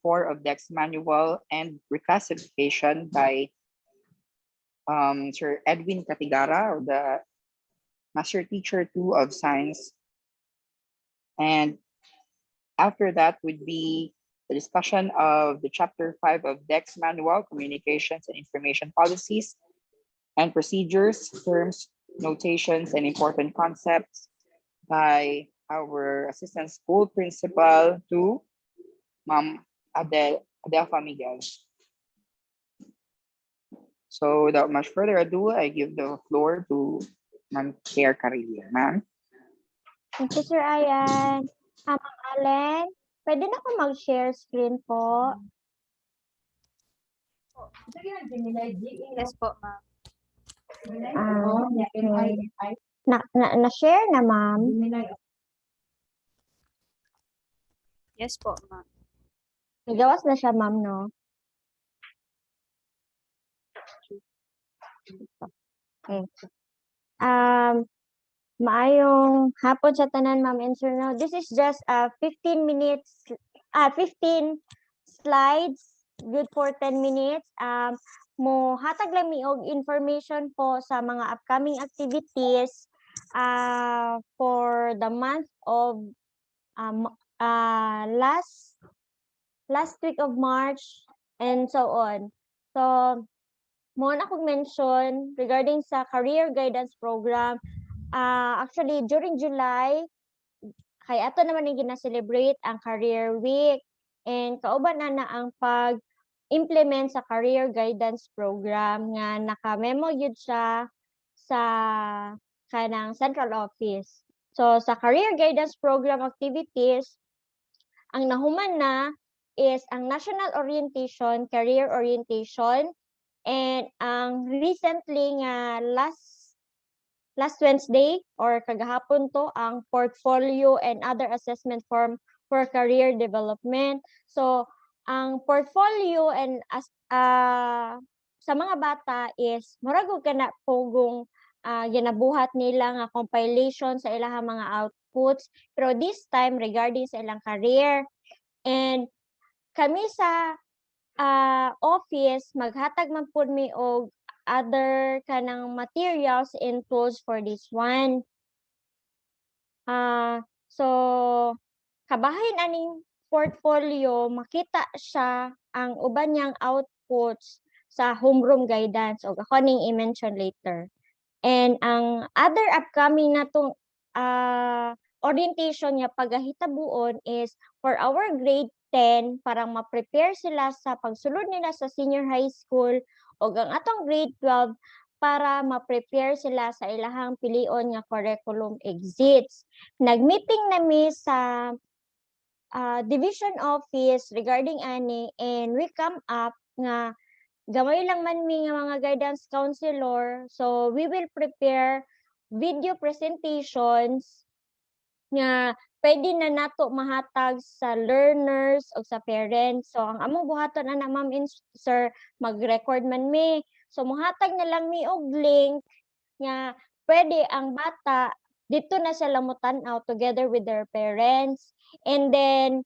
4 of Dex Manual and reclassification by Sir Edwin Catigara, or the Master Teacher 2 of Science. And after that would be the discussion of the Chapter 5 of Dex Manual, Communications and Information Policies and Procedures, Terms, Notations, and Important Concepts by our Assistant School Principal to Ma'am Adelfa Miguel. So without much further ado, I give the floor to Ma'am Claire Carillo. Ma'am. Thank you, Sir Ayan. Ma'am Allyn, pwede na ako mag-share screen po? Yes po, ma'am. Okay. Na-share na, ma'am? Yes po, ma'am. Nagawas na siya, ma'am, no? Okay. Maayong hapon sa tanan, ma'am and sir. Now, this is just 15 minutes, 15 slides, good for 10 minutes. Mo hatag lang mi og information po sa mga upcoming activities for the month of last week of March and so on. So, mo na akong mention regarding sa career guidance program. Actually, during July, kay ato naman yung gina-celebrate ang Career Week and kauban na ang pag-implement sa Career Guidance Program nga naka-memo yun siya sa kanang central office. So, sa Career Guidance Program activities, ang nahuman na is ang National Orientation, Career Orientation, and ang recently nga last Wednesday or kagahapon to ang portfolio and other assessment form for career development. So, ang portfolio and sa mga bata is murag og kana pugong ginabuhat nila nga compilation sa ilang mga outputs, pero this time regarding sa ilang career. And kami sa office maghatag man pud mi og other kanang materials and tools for this one. So, kabahin aning portfolio, makita siya ang uban niyang outputs sa homeroom guidance o ako ning i-mention later. And ang other upcoming natong orientation niya pagahitabuon is for our grade 10 para ma-prepare sila sa pagsulod nila sa senior high school o ang atong grade 12 para ma-prepare sila sa ilahang pilion nga curriculum exits. Nag-meeting nami sa division office regarding ani and we come up nga gamay lang man mi nga mga guidance counselor, so we will prepare video presentations nga pwede na nato mahatag sa learners o sa parents. So, ang among buhaton na ma'am and sir, mag-record man mi. So, muhatag na lang mi og link nga pwede ang bata dito na sila mutanaw together with their parents. And then,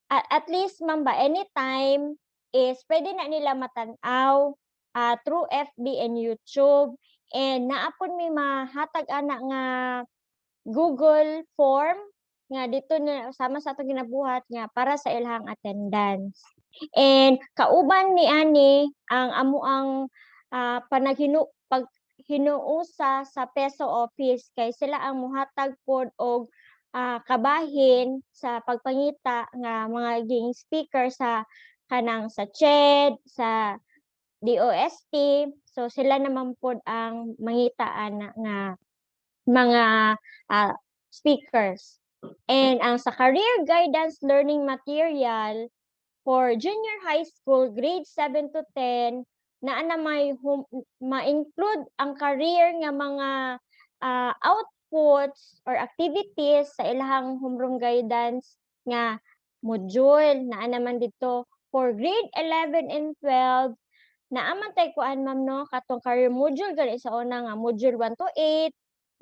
at least ma'am ba, anytime is pwede na nila matanaw through FB and YouTube. And naapon mi mahatag ana nga Google form nga dito na sama sa atong ginabuhat nga para sa ilahang attendance. And kauban ni ani ang amuang paghinuusa sa peso office kay sila ang muhatag pod og kabahin sa pagpangita nga mga ging speaker sa kanang sa CHED, sa DOST. So sila naman pod ang mangitaan nga mga speakers. And ang sa career guidance learning material for junior high school grade 7 to 10 na may ma-include ang career nga mga outputs or activities sa ilahang homeroom guidance nga module na naman dito for grade 11 and 12 naaman tay kuan ma'am no katong career module gali sa una nga module 1 to 8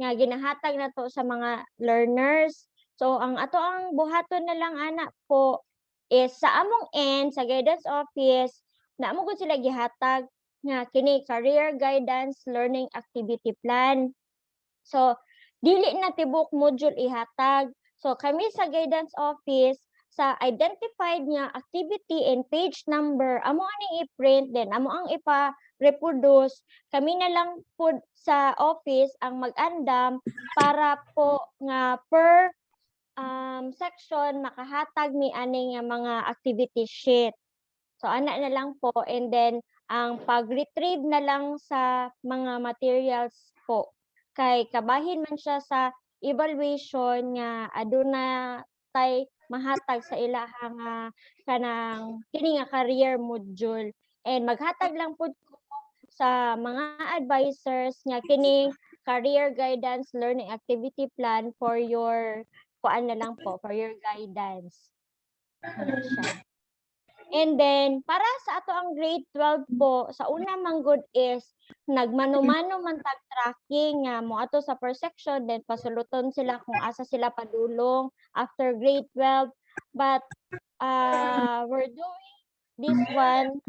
nga ginahatag nato sa mga learners. So ang ato ang buhaton na lang ana po is sa among end sa guidance office na amo gud sila gihatag nga kini career guidance learning activity plan. So dili na tibok module ihatag. So kami sa guidance office sa identified nga activity and page number amo aning i-print then amo ang ipa-reproduce. Kami na lang po sa office ang mag-andam para po nga per section makahatag mi ani nga mga activity sheet. So ana na lang po and then ang pag-retrieve na lang sa mga materials po kay kabahin man siya sa evaluation nga aduna tay mahatag sa ilahang kanang kini nga career module and maghatag lang pud ko sa mga advisors nga kini career guidance learning activity plan for your kuan na lang po for your guidance. Ano siya. And then, para sa ato ang grade 12 po, sa una man good is, nagmano-mano man tag tracking nga mo ato sa per section, then pasuluton sila kung asa sila padulong after grade 12. But, we're doing this one,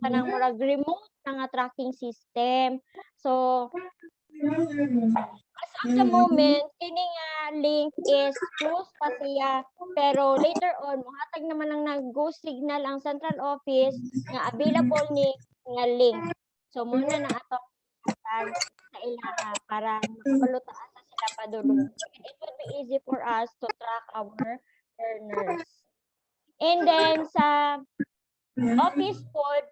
kanang murag remote na nga tracking system. So, as of the moment, kini nga link is closed pa siya. Pero later on, mohatag naman ang nag-go signal ang central office nga available ni nga link. So muna na ato tag sa ilaha para makabalutaan sa sila padulong. It would be easy for us to track our learners. And then sa office pod,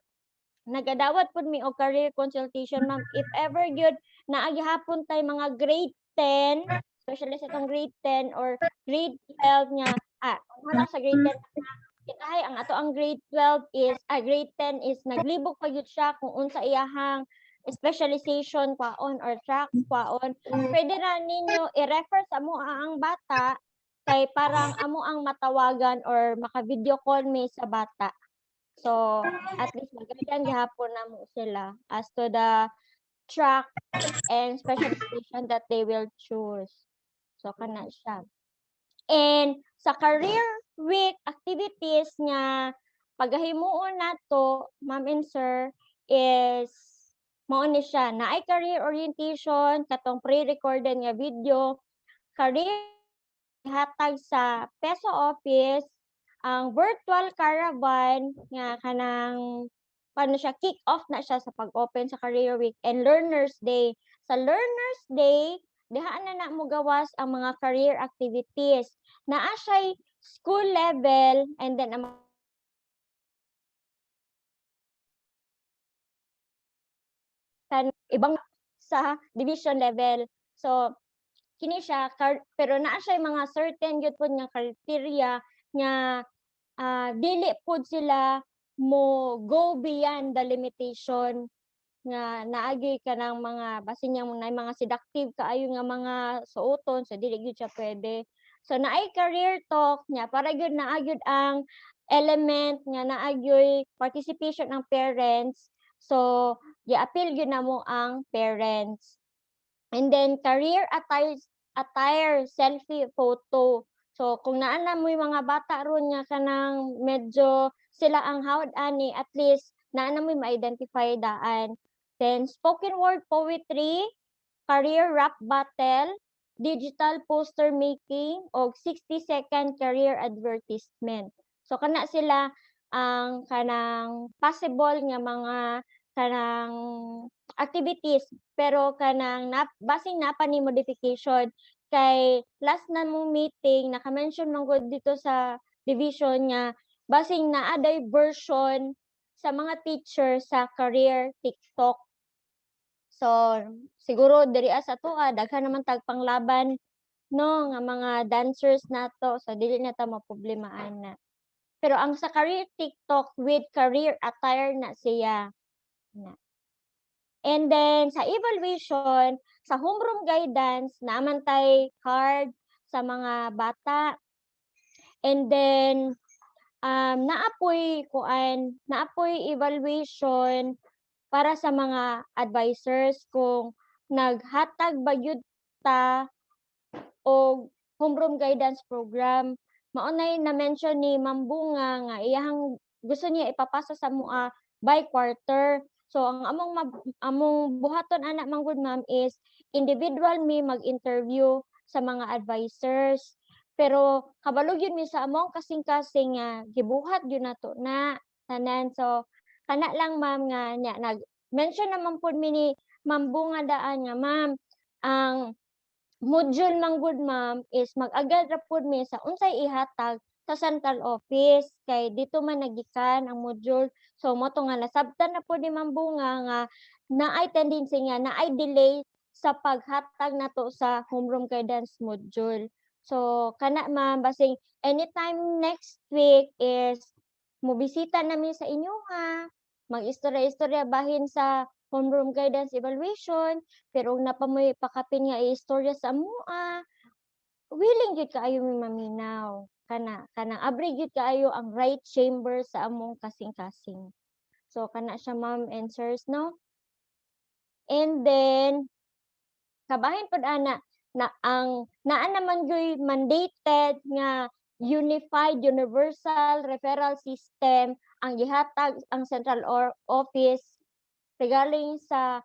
nagadawat pud mi og career consultation ma'am if ever gyud naagi hapon tay mga grade 10 especially sa itong grade 10 or grade 12 nga kung lang sa grade 10 kitahay ang ato ang grade 12 is grade 10 is naglibog pa gyud siya kung unsa iyahang specialization kwaon or track kwaon pwede ra ninyo i-refer sa amo ang bata kay parang amo ang matawagan or maka video call me sa bata. So, at least magandang gihapon na mo sila as to the track and specialization that they will choose. So, kana siya. And sa career week activities nga paghimuon nato, ma'am and sir, is mao ni siya na ay career orientation katong pre-recorded nga video, career hatag sa Peso Office, ang virtual caravan nga kanang paano siya kick off na siya sa pag-open sa career week and learners day. Sa learners day, diha na mo gawas ang mga career activities. Naa siya school level and then ang ibang sa division level. So kini siya pero naa siya mga certain gyud pud nga criteria nga dili pud sila mo go beyond the limitation nga naagi ka ng mga basin niya mga seductive kaayo nga mga suoton so dili gyud siya pwede. So naay career talk nya para gyud naagyud ang element nga naagyoy participation ng parents. So gi-appeal gyud namo ang parents. And then career attire selfie photo. So kung naa na mo mga bata ron nga kanang medyo sila ang hawd ani at least naa na mo ma-identify daan. Then spoken word poetry, career rap battle, digital poster making og 60-second career advertisement. So kana sila ang kanang possible nga mga kanang activities pero kanang basing napa ni modification kay last na mong meeting naka-mention man gud dito sa division nga basing naa version sa mga teacher sa career TikTok. So siguro diri sa ato daghan naman tag panglaban no nga mga dancers nato so dili na ta maproblemahan na. Pero ang sa career TikTok with career attire na siya na. And then sa evaluation, sa homeroom guidance, naman tay card sa mga bata. And then naapoy evaluation para sa mga advisors kung naghatag ba gyud ta og homeroom guidance program maunay na-mention ni Ma'am Bunga nga iyahang gusto niya ipapasa sa mua by quarter. So ang among buhaton ana manggod ma'am is individual mi mag-interview sa mga advisors. Pero kabalo gyud mi sa among kasing-kasing nga gibuhat gyud nato na tanan. So kana lang ma'am nga nya nag-mention naman pud mi ni Ma'am Bunga daan nga ma'am ang module manggod ma'am is mag-agad ra pud mi sa unsay ihatag sa central office kay dito man nagikan ang module. So moto nga nasabtan na pud ni Ma'am Bunga nga naay tendency nga naay delay sa paghatag nato sa homeroom guidance module. So kana ma'am basing anytime next week is mobisita nami sa inyo ha. Mag-istorya-istorya bahin sa homeroom guidance evaluation pero kung napamoy pakapin nga istorya sa amoa, willing gyud kaayo mi maminaw. Kanang abri gyud kaayo ang right chamber sa among kasing-kasing. So kana siya ma'am and sirs no. And then kabahin pod ana na ang naa naman gyud mandated nga unified universal referral system ang gihatag ang central office regarding sa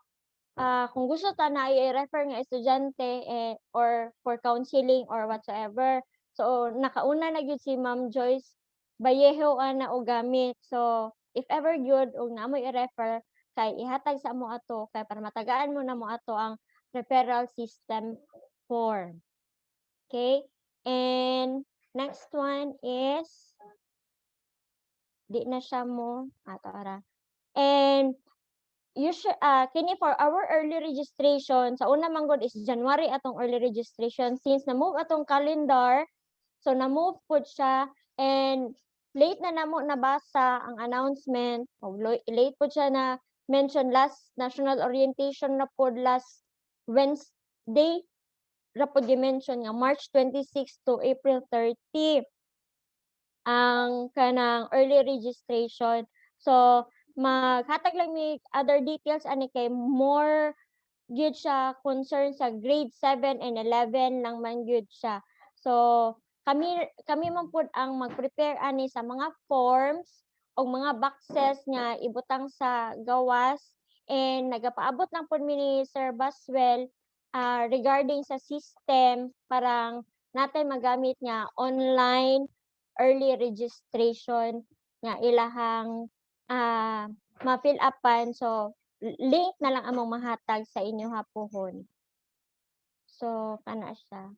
kung gusto ta na i-refer nga estudyante or for counseling or whatsoever. So nakauna na gyud si Ma'am Joyce Vallejo ana og gamit. So if ever gyud og namo i-refer kay ihatag sa amo ato kay para matagaan mo na mo ato ang referral system form. Okay? And next one is di na siya mo ato ara. And kini for our early registration sa una man gud is January atong early registration since na-move atong calendar. So na-move pud siya and late na namo nabasa ang announcement. Late pud siya na mention last national orientation na pud last Wednesday ra pud gi-mention nga March 26 to April 30 ang kanang early registration. So maghatag lang mi other details ani kay more gyud siya concern sa grade 7 and 11 lang man gyud siya. So kami man pud ang mag-prepare ani sa mga forms o mga boxes nga ibutang sa gawas and nagapaabot lang pud mi ni Sir Baswell regarding sa system parang natay magamit nga online early registration nga ilahang ma-fill upan. So link na lang among mahatag sa inyo hapohon. So kana siya.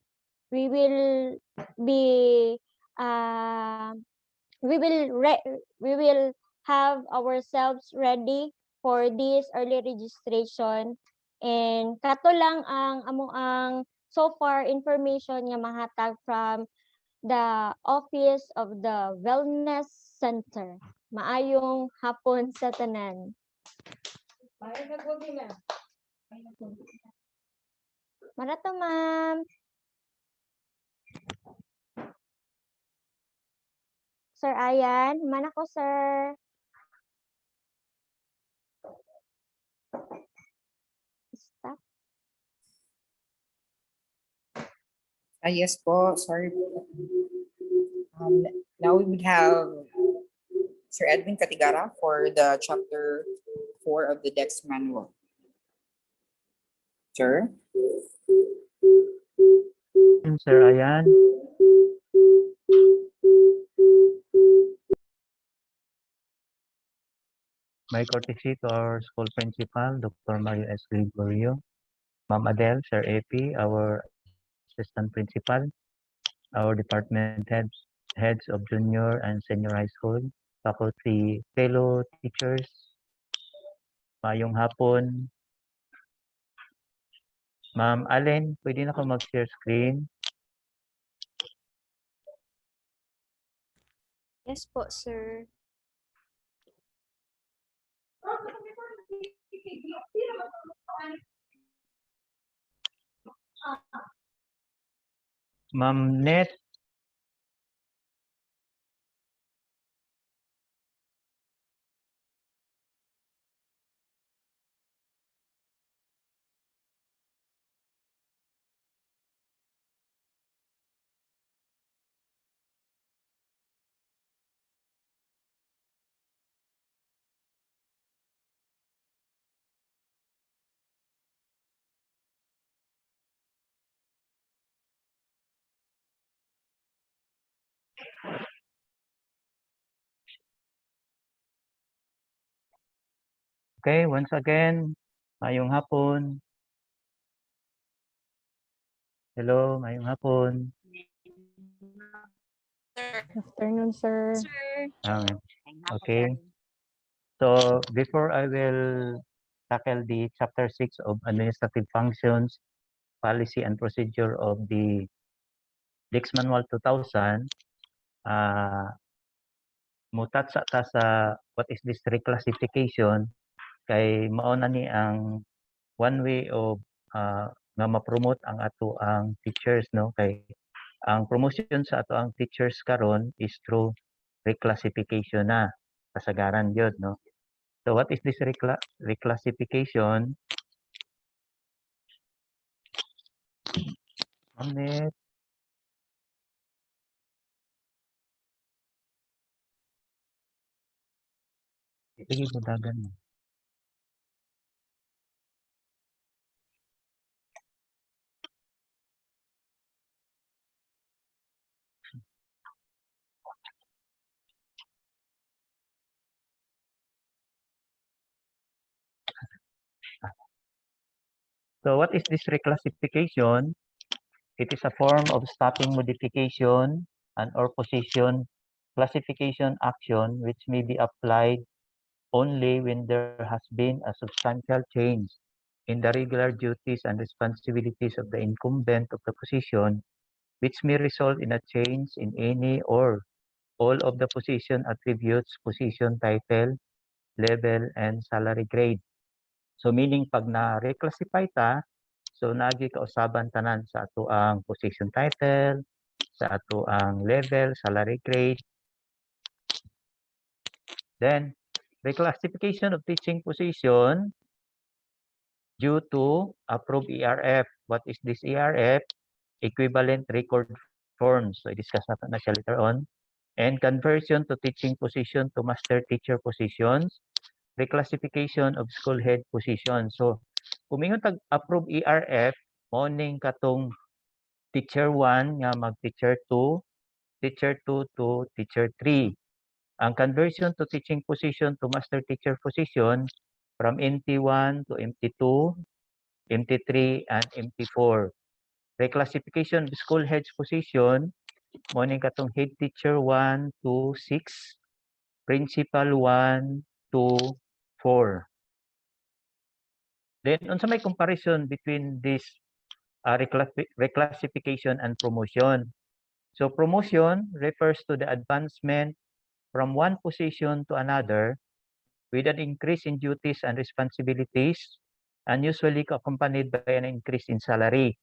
We will be we will have ourselves ready for this early registration and kato lang ang among so far information nga mahatag from the Office of the Wellness Center. Maayong hapon sa tanan. Marato, ma'am. Sir Ayan, mana ko, sir. Stop. Yes po, sorry po. Now we would have Sir Edwin Katigara for the chapter 4 of the Dex Manual. Sir? Sir Ayan. My courtesy to our school principal, Dr. Mario S. Gregorio, Ma'am Adele, Sir AP, our assistant principal, our department heads of junior and senior high school, faculty, fellow teachers, mayong hapon. Ma'am Allyn, pwede na ako mag-share screen? Yes po, sir. Ma'am Net, Okay, once again, mayong hapon. Hello, mayong hapon. Afternoon, sir. Um, okay. So before I will tackle the chapter 6 of administrative functions, policy and procedure of the Dix Manual 2000, mutat sa what is this reclassification kay mao na ni ang one way of nga ma-promote ang ato ang teachers, no, kay ang promotion sa ato ang teachers karon is through reclassification na kasagaran yun, no. So what is this reclassification? Amit. Sige, budagan mo. So what is this reclassification? It is a form of stopping modification and or position classification action which may be applied only when there has been a substantial change in the regular duties and responsibilities of the incumbent of the position, which may result in a change in any or all of the position attributes, position title, level, and salary grade. So meaning pag na-reclassify ta, so nagi kausaban tanan sa ato ang position title, sa ato ang level, salary grade. Then reclassification of teaching position due to approved ERF. What is this ERF? Equivalent record forms. So i-discuss natin na siya later on. And conversion to teaching position to master teacher positions. Reclassification of school head position. So kumingon tag approve ERF, morning katong teacher 1 nga mag teacher 2, teacher 2 to teacher 3. Ang conversion to teaching position to master teacher position from MT1 to MT2, MT3, and MT4. Reclassification of school heads position, morning katong head teacher 1 to 6, principal 1 to 4. Then, unsa may comparison between this reclassification and promotion? So, promotion refers to the advancement from one position to another with an increase in duties and responsibilities and usually accompanied by an increase in salary.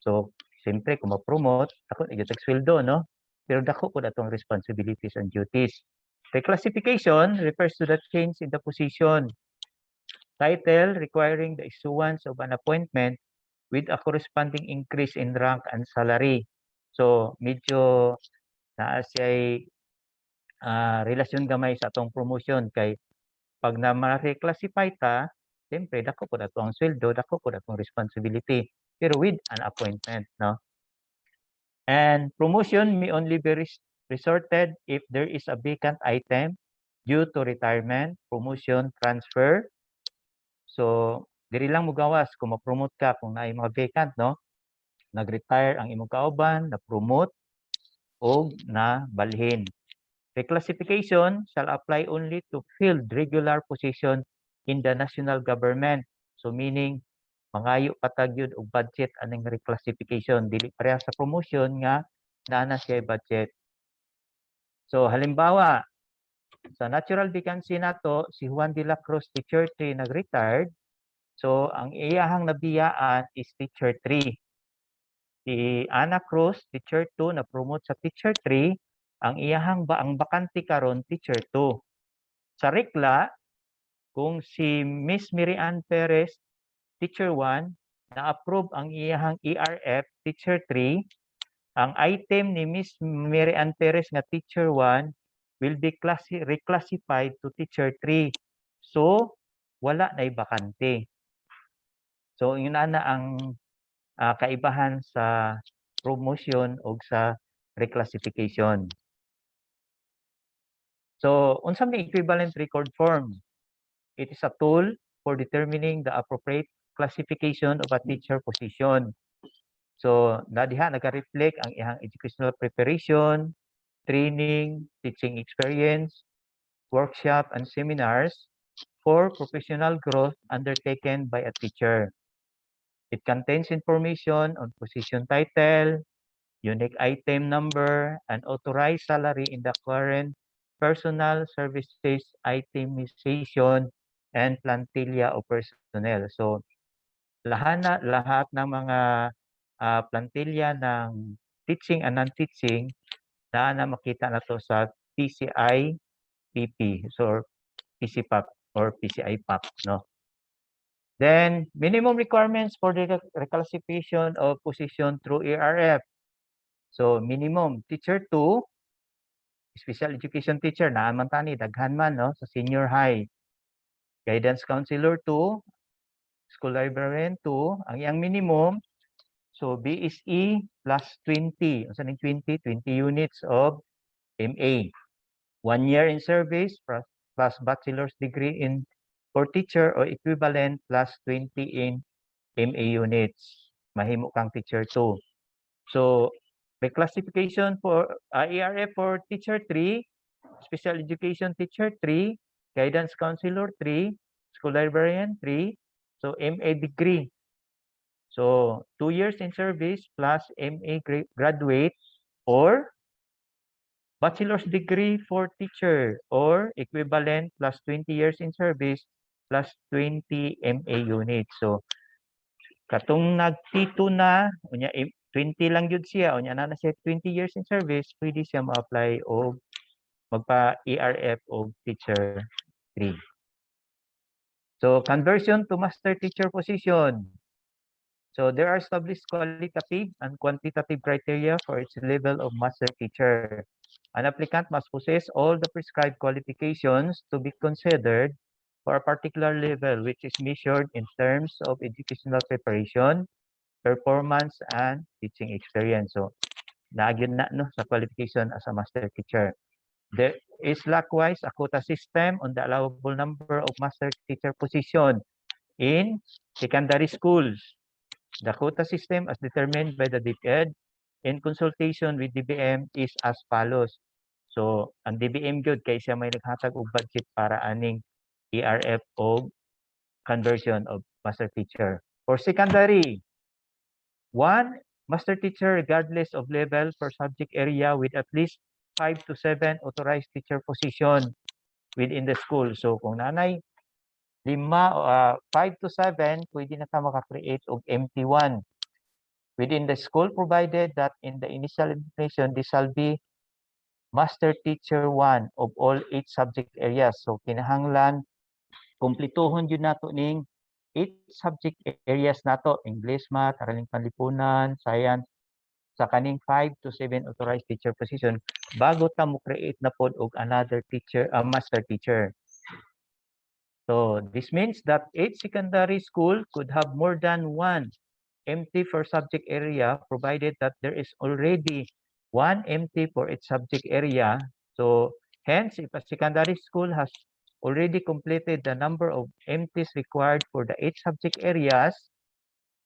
So, siyempre, kung ma-promote, ako nag-tag sweldo, no? Pero dako po datong responsibilities and duties. Reclassification refers to the change in the position. Title requiring the issuance of an appointment with a corresponding increase in rank and salary. So, medyo naa siya'y relasyon gamay sa atong promotion kay pag na ma-reclassify ta, siyempre dako po dato ang sweldo, dako po datong responsibility, pero with an appointment, no? And promotion may only be resorted if there is a vacant item due to retirement, promotion, transfer. So, diri lang mo gawas kung ma-promote ka kung naay mga vacant, no? Nag-retire ang imong kauban, na-promote o na balhin. Reclassification shall apply only to filled regular position in the national government. So meaning mangayo patagyod og budget aning reclassification dili pareha sa promotion nga naa siya budget. So halimbawa sa natural vacancy nato si Juan de la Cruz teacher 3 nag-retired. So ang iyahang nabiyaan is teacher 3. Si Ana Cruz teacher 2 na promote sa teacher 3. Ang iyahang ang bakante karon teacher 2. Sa rekla, kung si Miss Miriam Perez, teacher 1, na-approve ang iyahang ERF, teacher 3, ang item ni Miss Miriam Perez nga teacher 1 will be reclassified to teacher 3. So, wala na'y bakante. So, yun na ang kaibahan sa promotion o sa reclassification. So, unsa may equivalent record form? It is a tool for determining the appropriate classification of a teacher position. So, diha nag-reflect ang iyang educational preparation, training, teaching experience, workshop, and seminars for professional growth undertaken by a teacher. It contains information on position title, unique item number, and authorized salary in the current personal services itemization and plantilla of personnel. So, lahat ng mga plantilla ng teaching and non-teaching na makita na to sa PCI PP, so PCPAP or PCI PAP, no? Then, minimum requirements for the reclassification of position through ARF. So, minimum, teacher 2, special education teacher, naaman tani, daghan man, no? Sa senior high. Guidance counselor 2, school librarian 2, ang iyang minimum, so BSE plus 20. Unsa ning 20? 20 units of MA. 1 year in service plus bachelor's degree in for teacher or equivalent plus 20 in MA units. Mahimo kang teacher 2. So, reclassification for ARF for teacher 3, special education teacher 3, guidance counselor 3, school librarian 3, so MA degree. So, 2 years in service plus MA graduate or bachelor's degree for teacher or equivalent plus 20 years in service plus 20 MA units. So, katong nagtito na, unya 20 lang yun siya, unya na siya 20 years in service, pwede siya ma-apply o magpa-ERF o teacher 3. So, conversion to master teacher position. So, there are established qualitative and quantitative criteria for its level of master teacher. An applicant must possess all the prescribed qualifications to be considered for a particular level, which is measured in terms of educational preparation, performance, and teaching experience. So, naagyan na no, sa qualification as a master teacher. There is likewise a quota system on the allowable number of master teacher position in secondary schools. The quota system as determined by the DepEd in consultation with DBM is as follows. So, ang DBM gyud kay siya may naghatag og budget para aning ERF o conversion of master teacher. For secondary, 1 master teacher regardless of level per subject area with at least 5 to 7 authorized teacher position within the school. So, kung nanay 5 to 7, pwede na ta maka-create og MT1 within the school, provided that in the initial information, this shall be master teacher 1 of all 8 subject areas. So, kinahanglan, kumplituhon yun nato ning 8 subject areas nato, English, Math, Araling Panlipunan, Science, sa kaning 5 to 7 authorized teacher position, bago ta mo create na pod og another teacher, master teacher. So, this means that 8 secondary school could have more than 1 MT for subject area, provided that there is already 1 MT for its subject area. So, hence, if a secondary school has already completed the number of MTs required for the 8 subject areas,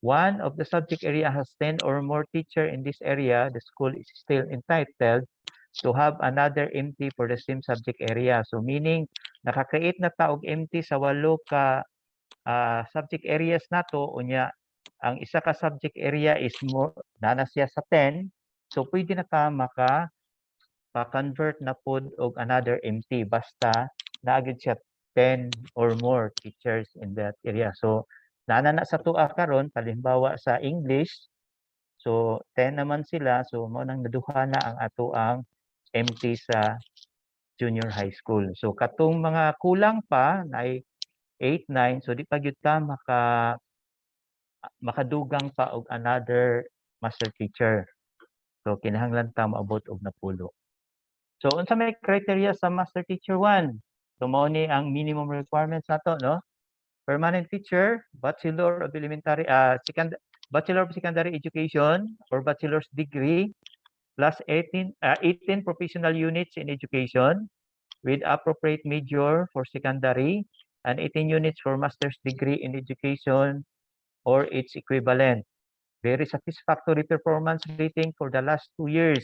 one of the subject area has 10 or more teacher in this area, the school is still entitled to have another MT for the same subject area. So, meaning, naka-create na ta og MT sa 8 ka subject areas nato, unya ang isa ka subject area is more nana siya sa 10, so pwede na ka maka-convert na pod og another MT basta naagid siya 10 or more teachers in that area. So nana na sa tuwa karon, halimbawa sa English, so 10 naman sila, so mo nang naduha na ang ato ang MT sa junior high school. So katong mga kulang pa na 8, 9, so di pa gyud ta makadugang pa og another master teacher. So kinahanglan ta maabot og napulo. So unsa may criteria sa master teacher 1? So mao ni ang minimum requirements nato, no? Permanent teacher, bachelor of elementary bachelor of secondary education or bachelor's degree plus 18 professional units in education with appropriate major for secondary and 18 units for master's degree in education or its equivalent. Very satisfactory performance rating for the last 2 years.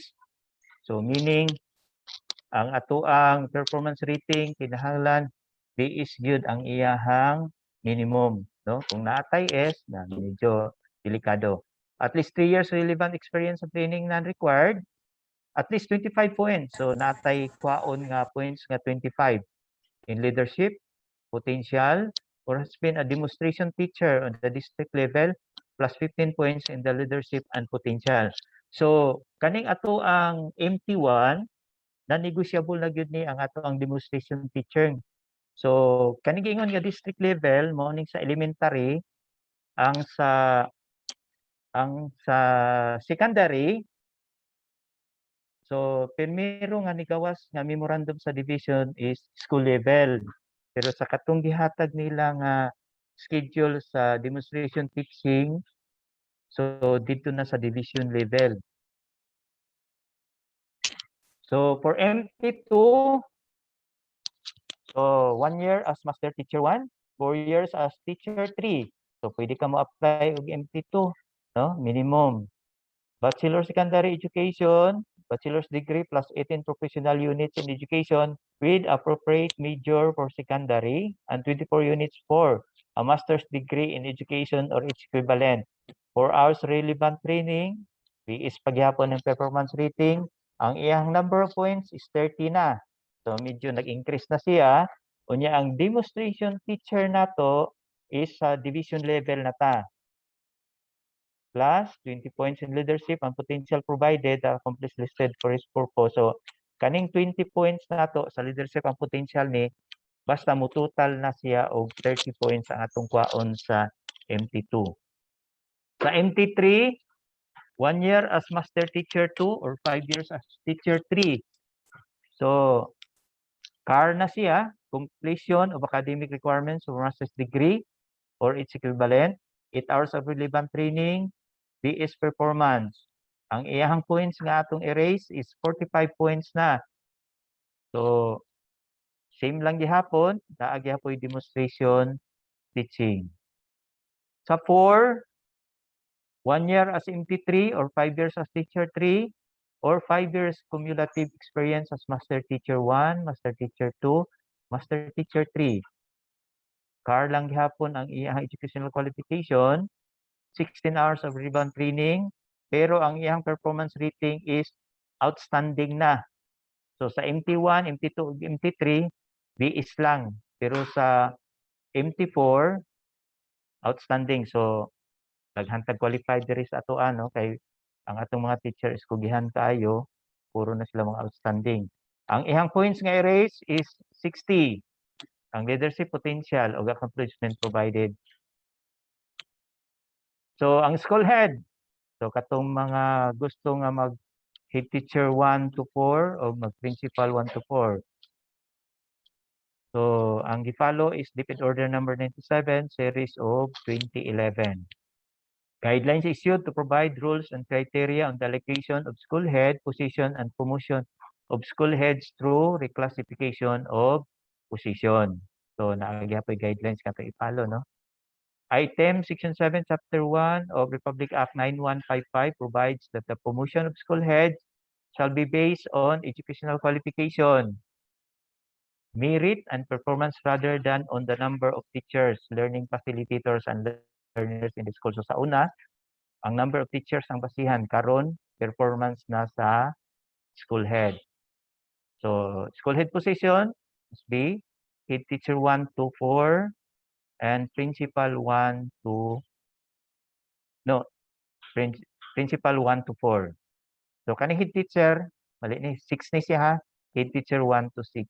So meaning, ang atoang performance rating kinahanglan di is good ang iyahang minimum, no? Kung naatay S, na medyo delikado. At least 3 years relevant experience sa training non-required, at least 25 points. So naatay kwaon nga points nga 25 in leadership, potential, or has been a demonstration teacher on the district level, plus 15 points in the leadership and potential. So kaning ato ang MT1, na-negotiable na gyud ni ang ato ang demonstration teacher. So kaning giingon nga district level mao ning sa elementary, ang sa secondary. So primero nga nigawas nga memorandum sa division is school level. Pero sa katong gihatag nila nga schedule sa demonstration teaching, so dito na sa division level. So for MT2, so 1 year as master teacher 1, 4 years as teacher 3. So pwede ka mo apply og MT2, no? Minimum. Bachelor secondary education, bachelor's degree plus 18 professional units in education with appropriate major for secondary and 24 units for a master's degree in education or its equivalent. 4 hours relevant training, is paghihapon ng performance rating. Ang iyang number of points is 30 na. So medyo nag-increase na siya. Unya ang demonstration teacher nato is sa division level na ta. Plus 20 points in leadership and potential provided accomplished listed for his purpose. So kaning 20 points nato sa leadership and potential ni basta mo total na siya og 30 points ang atong kwaon sa MT2. Sa MT3, 1 year as master teacher 2 or 5 years as teacher 3. So CAR na siya, completion of academic requirements for master's degree or its equivalent, 8 hours of relevant training, BS performance. Ang iyahang points nga atong erase is 45 points na. So, same lang gihapon, naa gihapon demonstration teaching. Sa 4, 1 year as MT3 or 5 years as teacher 3 or 5 years cumulative experience as master teacher 1, master teacher 2, master teacher 3. CAR lang gihapon ang iyang educational qualification, 16 hours of relevant training, pero ang iyang performance rating is outstanding na. So sa MT1, MT2, ug MT3, BS lang. Pero sa MT4, outstanding. So naghantag qualified diri sa ato ano kay ang atong mga teacher is kugihan kaayo, puro na sila mga outstanding. Ang ihang points nga erase is 60. Ang leadership potential o accomplishment provided. So ang school head, so katong mga gusto nga mag head teacher 1 to 4 o mag principal 1 to 4. So ang gi-follow is DepEd Order number 97 series of 2011. Guidelines issued to provide rules and criteria on the allocation of school head position and promotion of school heads through reclassification of position. So naagyapoy guidelines kato i-follow, no? Item Section 7 Chapter 1 of Republic Act 9155 provides that the promotion of school heads shall be based on educational qualification, merit, and performance rather than on the number of teachers, learning facilitators, and learners in the school. So sa una, ang number of teachers ang basihan, karon performance na sa school head. So school head position must be head teacher 1 to 4 and principal 1 to principal 1 to 4. So kaning head teacher, mali ni 6 ni siya ha, head teacher 1 to 6.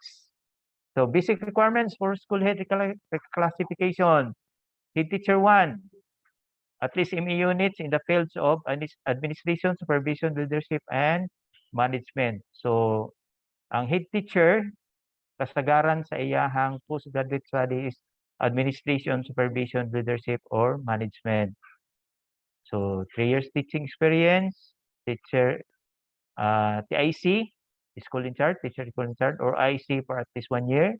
So basic requirements for school head classification. Head teacher 1, at least ME units in the fields of administration, supervision, leadership, and management. So ang head teacher, kasagaran sa iyahang postgraduate study is administration, supervision, leadership, or management. So 3 years teaching experience, teacher TIC, school in charge, teacher school in charge, or IC for at least 1 year,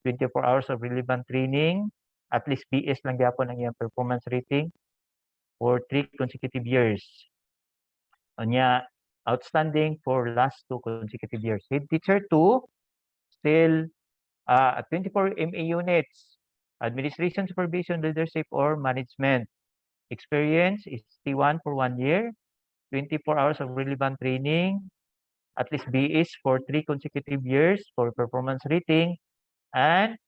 24 hours of relevant training, at least BS lang gyapon ang iyang performance rating for 3 consecutive years. Anya, outstanding for last 2 consecutive years. Head teacher 2, still 24 MA units, administration, supervision, leadership, or management. Experience is T1 for 1 year, 24 hours of relevant training, at least BS for 3 consecutive years for performance rating, and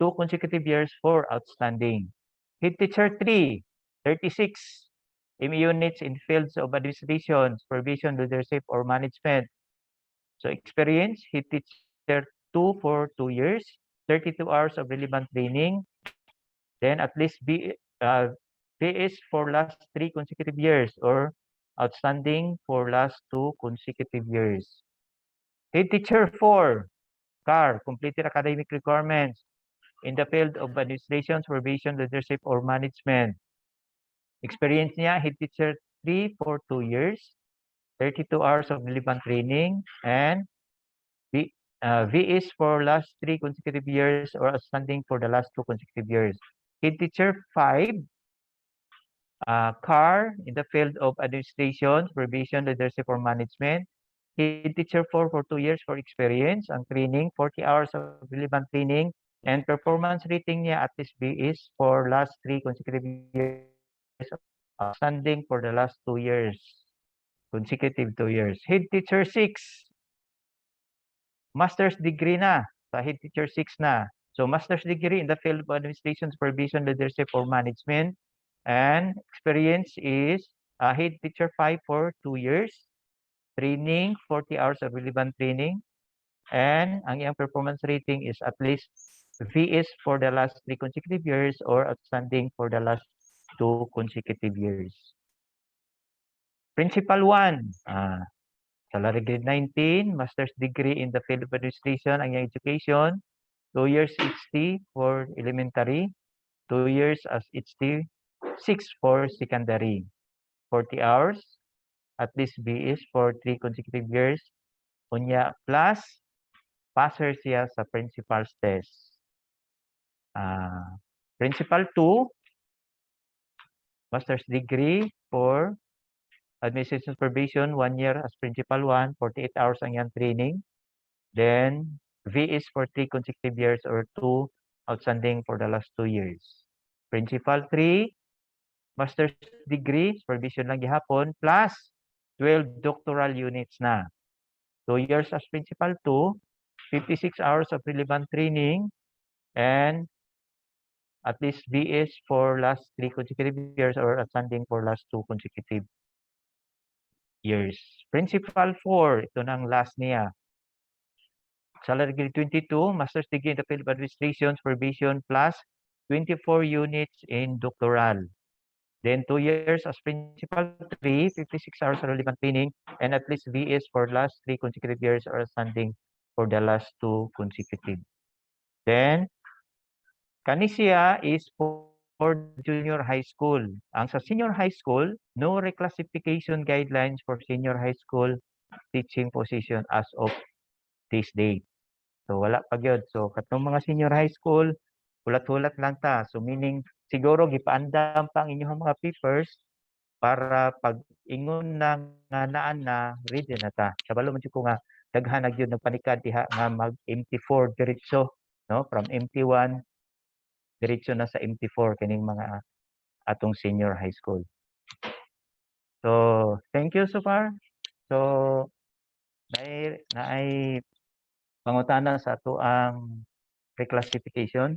2 consecutive years for outstanding. Head teacher 3, 36 MA units in fields of administration, supervision, leadership, or management. So experience, head teacher 2 for 2 years, 32 hours of relevant training, then at least BS for last 3 consecutive years or outstanding for last 2 consecutive years. Head teacher 4, CAR, completed academic requirements in the field of administration, supervision, leadership, or management. Experience niya, head teacher 3 for 2 years, 32 hours of relevant training, and VS for last 3 consecutive years or outstanding for the last 2 consecutive years. Head teacher 5, CAR in the field of administration, supervision, leadership, or management. Head teacher 4 for 2 years for experience and training, 40 hours of relevant training, and performance rating niya at least BS for last 3 consecutive years, outstanding for the last 2 years, consecutive 2 years. Head teacher 6, master's degree na, sa head teacher 6 na. So master's degree in the field of administration, supervision, leadership, or management. And experience is head teacher 5 for 2 years, training, 40 hours of relevant training, and ang iyang performance rating is at least VS for the last 3 consecutive years or outstanding for the last 2 consecutive years. Principal 1, salary grade 19, master's degree in the field of administration, ang iyang education, 2 years HT for elementary, 2 years as HT, 6 for secondary, 40 hours, at least BS for 3 consecutive years, unya plus passer siya sa principal's test. Principal 2, master's degree for administration supervision, 1 year as principal 1, 48 hours ang yan training. Then, VS for 3 consecutive years or 2 outstanding for the last 2 years. Principal 3, master's degree, supervision lang gihapon, plus 12 doctoral units na. 2 years as principal 2, 56 hours of relevant training, and at least BS for last 3 consecutive years or outstanding for last 2 consecutive years. Principal 4, ito na ang last niya. Salary grade 22, master's degree in the field of administration, supervision, plus 24 units in doctoral. Then 2 years as principal 3, 56 hours of relevant training, and at least VS for last 3 consecutive years or outstanding for the last 2 consecutive. Then, kani siya is for junior high school. Ang sa senior high school, no reclassification guidelines for senior high school teaching position as of this date. So wala pa gyud. So katong mga senior high school, hulat-hulat lang ta. So meaning siguro gipaandam pa ang inyong mga papers para pag ingon na nga naan na ready na ta. Kabalo man ko nga daghan na gyud nagpanikad diha nga mag MT4 diretso, no? From MT1 diretso na sa MT4 kining mga atong senior high school. So, thank you so far. So, naay pangutana sa ato ang reclassification.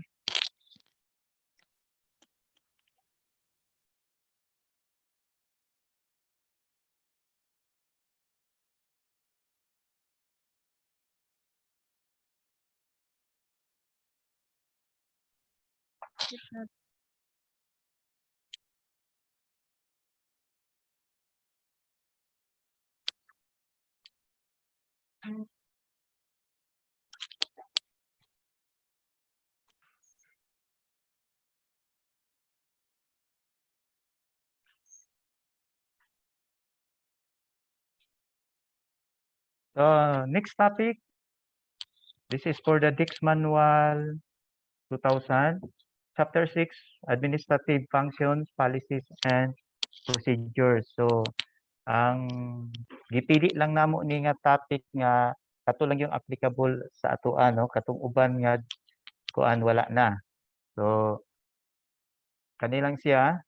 Next topic, this is for the Dix Manual 2000, Chapter 6, Administrative Functions, Policies, and Procedures. So, ang gipili lang namo ni nga topic nga kato lang yung applicable sa ato ano, katong uban nga kuan wala na. So, kanilang siya,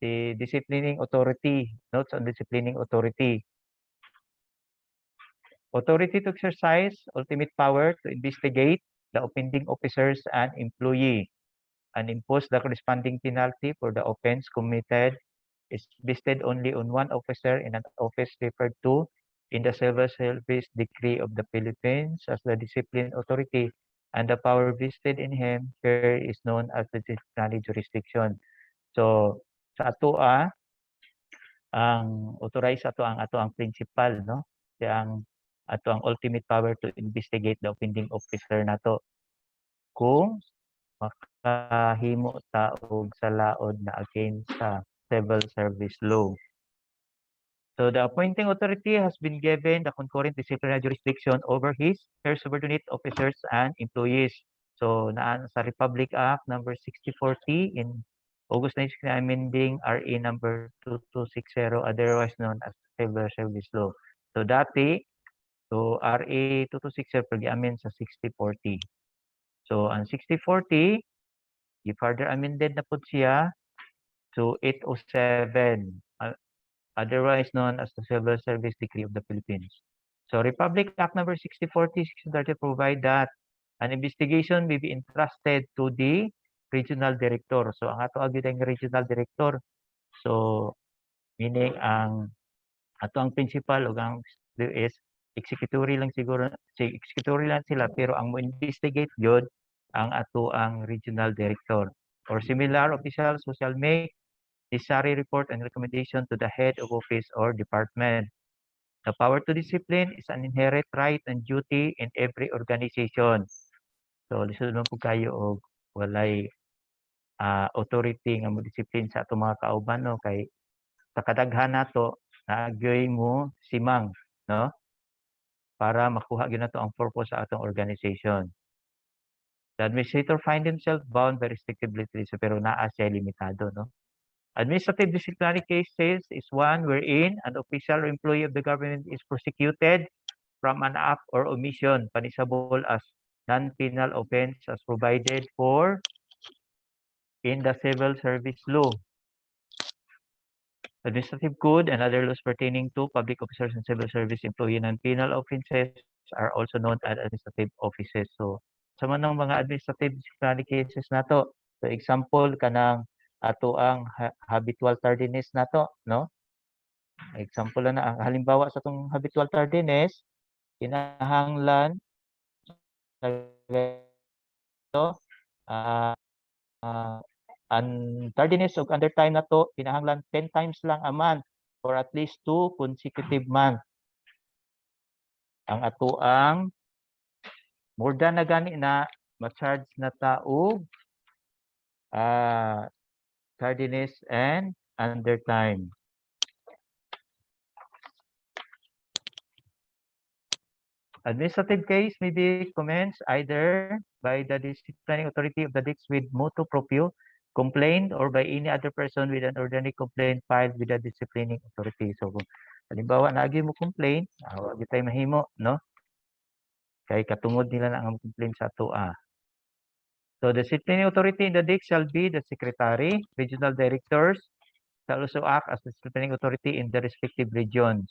si Disciplining Authority, Notes on Disciplining Authority. Authority to exercise ultimate power to investigate the offending officers and employee and impose the corresponding penalty for the offense committed is vested only on one officer in an office referred to in the Civil Service Decree of the Philippines as the discipline authority, and the power vested in him here is known as the disciplinary jurisdiction. So, sa atoa, ang authorized ato ang principal, no? Siya ang ato ang ultimate power to investigate the offending officer nato kung makahimo ta og sa laod na against sa civil service law. So the appointing authority has been given the concurrent disciplinary jurisdiction over her subordinate officers and employees. So naan sa Republic Act number 6040 in August 19 amending RA number 2260, otherwise known as Civil Service Law. So dati, RA 2260 pag-amend sa 6040. So ang 6040, i-further amended na po siya to 807, otherwise known as the Civil Service Decree of the Philippines. So Republic Act number 6040 provide that an investigation may be entrusted to the regional director. So ang ato agad ang regional director. So meaning ang ato ang principal o ang is executory lang siguro, executory lang sila pero ang mo-investigate yun ang ato ang regional director. Or similar officials who shall make necessary report and recommendation to the head of office or department. The power to discipline is an inherent right and duty in every organization. So, lisod man po kayo og walay authority nga mo discipline sa atong mga kauban, no? Kay sa kadaghan nato naagyoy mo simang, no? Para makuha gyud nato ang purpose sa atong organization. The administrator find himself bound by restrictibility, so pero naa siya limitado, no? Administrative disciplinary cases is one wherein an official or employee of the government is prosecuted from an act or omission punishable as non-penal offense as provided for in the Civil Service Law, Administrative Code, and other laws pertaining to public officers and civil service employee. Non-penal offenses are also known as administrative offices. So, sa man ng mga administrative disciplinary cases nato, so example kanang ato ang habitual tardiness nato, no? Example na ang halimbawa sa itong habitual tardiness, kinahanglan sa ganito, ang tardiness og under time nato kinahanglan 10 times lang a month for at least 2 consecutive months. Ang ato ang more than na gani na ma-charge na tao tardiness and under time. Administrative case may be commenced either by the disciplining authority of the DICS with motu proprio complaint or by any other person with an ordinary complaint filed with the disciplining authority. So, kung halimbawa naagi mo complaint, wag tayo mahimo, no? Kay katungod nila na ang complaint sa ato. So, the disciplining authority in the DICS shall be the secretary, regional directors, shall also act as the disciplining authority in the respective regions.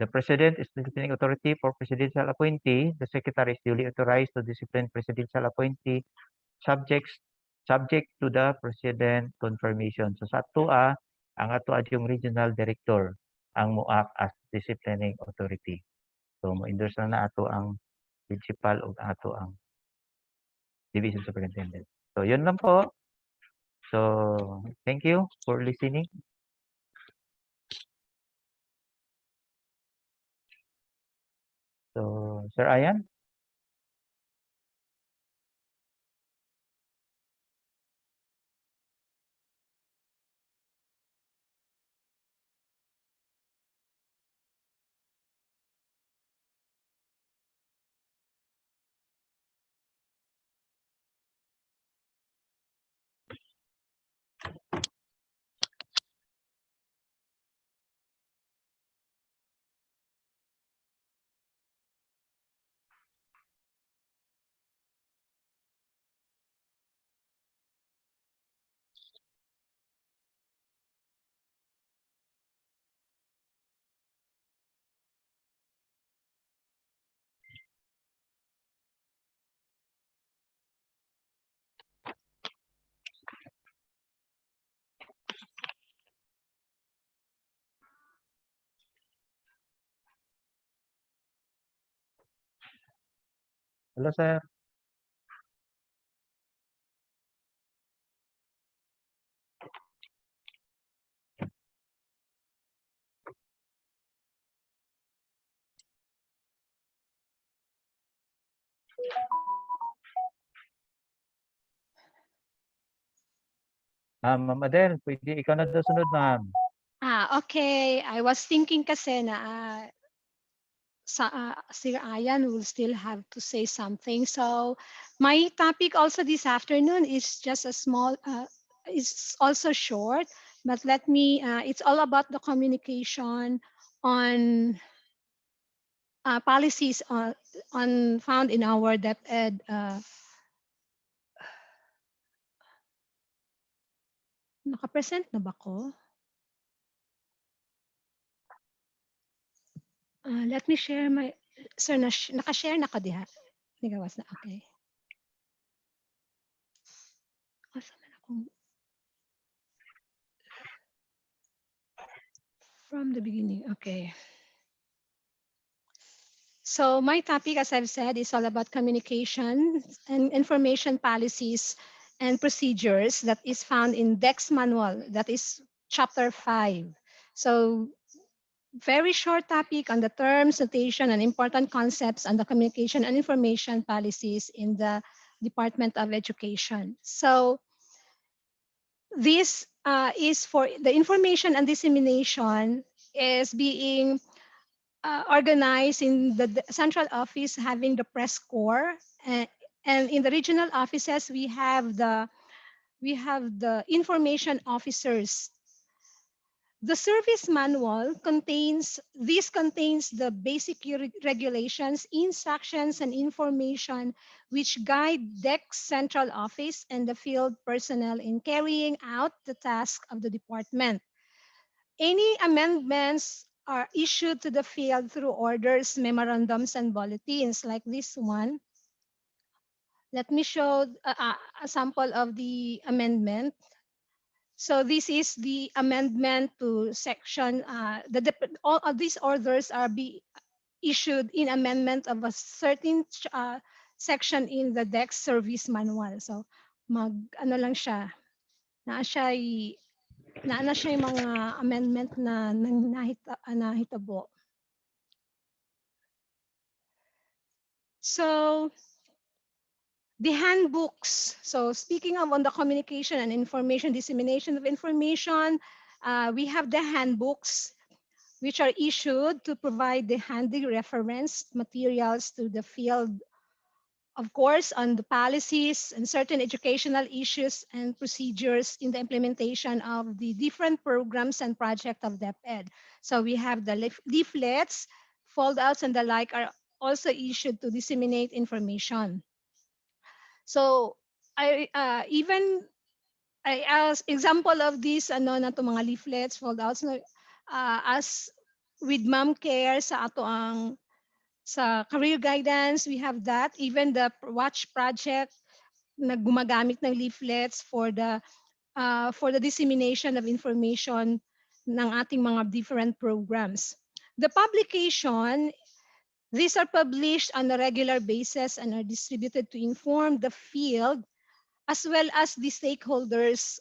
The president is the disciplining authority for presidential appointee. The secretary is duly authorized to discipline presidential appointee subject to the president confirmation. So sa ato ang ato yung regional director ang mo-act as disciplining authority. So mo-endorse na ato ang principal o ato ang division superintendent. So yun lang po. So thank you for listening. So Sir Ayan. Hello, sir. Ma'am Adele, pwede ikaw na daw sunod, ma'am. Okay. I was thinking kasi na Sir Ayan will still have to say something. So my topic also this afternoon is just a small, it's also short, but let me, it's all about the communication on policies on found in our DepEd. Naka-present na ba ko? Let me share my, sir, naka-share na ka diha? Nigawas na, okay. Asa man akong from the beginning, okay. So my topic, as I've said, is all about communication and information policies and procedures that is found in Dex Manual, that is chapter 5. So very short topic on the terms, notation, and important concepts on the communication and information policies in the Department of Education. So this is for the information and dissemination is being organized in the central office having the press corps, and in the regional offices we have the information officers. The service manual contains the basic regulations, instructions, and information which guide DEC's central office and the field personnel in carrying out the task of the department. Any amendments are issued to the field through orders, memorandums, and bulletins like this one. Let me show a sample of the amendment. So this is the amendment to section, all of these orders are be issued in amendment of a certain section in the DEX service manual. So ano lang siya, naa siya yung mga amendment na nahitabo. So the handbooks. So speaking of on the communication and information, dissemination of information, we have the handbooks which are issued to provide the handy reference materials to the field, of course, on the policies and certain educational issues and procedures in the implementation of the different programs and projects of DepEd. So we have the leaflets, foldouts, and the like are also issued to disseminate information. So as example of this na to mga leaflets, foldouts, as with Ma'am Care sa ato ang sa career guidance, we have that. Even the watch project na gumagamit ng leaflets for the dissemination of information ng ating mga different programs. The publication, these are published on a regular basis and are distributed to inform the field as well as the stakeholders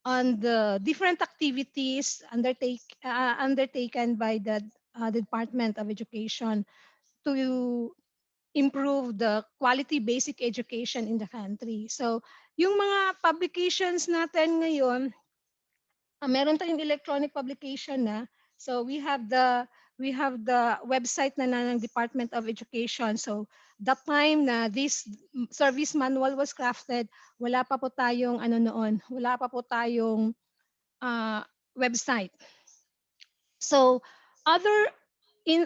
on the different activities undertaken by the Department of Education to improve the quality basic education in the country. So, yung mga publications natin ngayon, meron tayong electronic publication na. So, we have the website na ng Department of Education. So, that time na this service manual was crafted, wala pa po tayong wala pa po tayong website. So, other in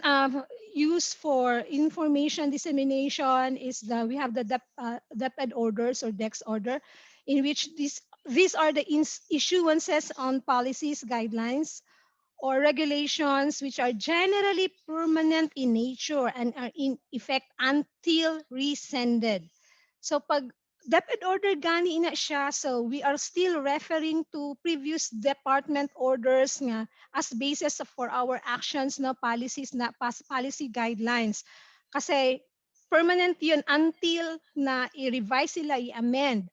use for information dissemination is we have the DepEd orders or DEX order, in which these are the issuances on policies, guidelines, or regulations which are generally permanent in nature and are in effect until rescinded. So pag DepEd order gani ina siya, so we are still referring to previous department orders nga as basis for our actions, policies, past policy guidelines. Kasi permanent yun until na i-revise sila, i-amend.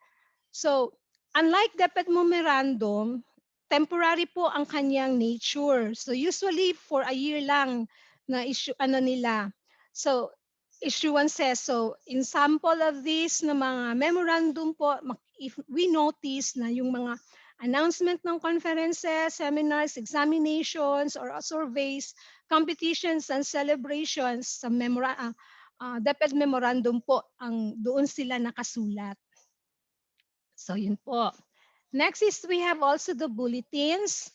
So, unlike DepEd memorandum, temporary po ang kanyang nature. So, usually for a year lang na issue nila. So, issuances. So, in sample of this na mga memorandum po, if we notice na yung mga announcement ng conferences, seminars, examinations, or surveys, competitions, and celebrations sa DepEd memorandum po, ang doon sila nakasulat. So yun po. Next is we have also the bulletins.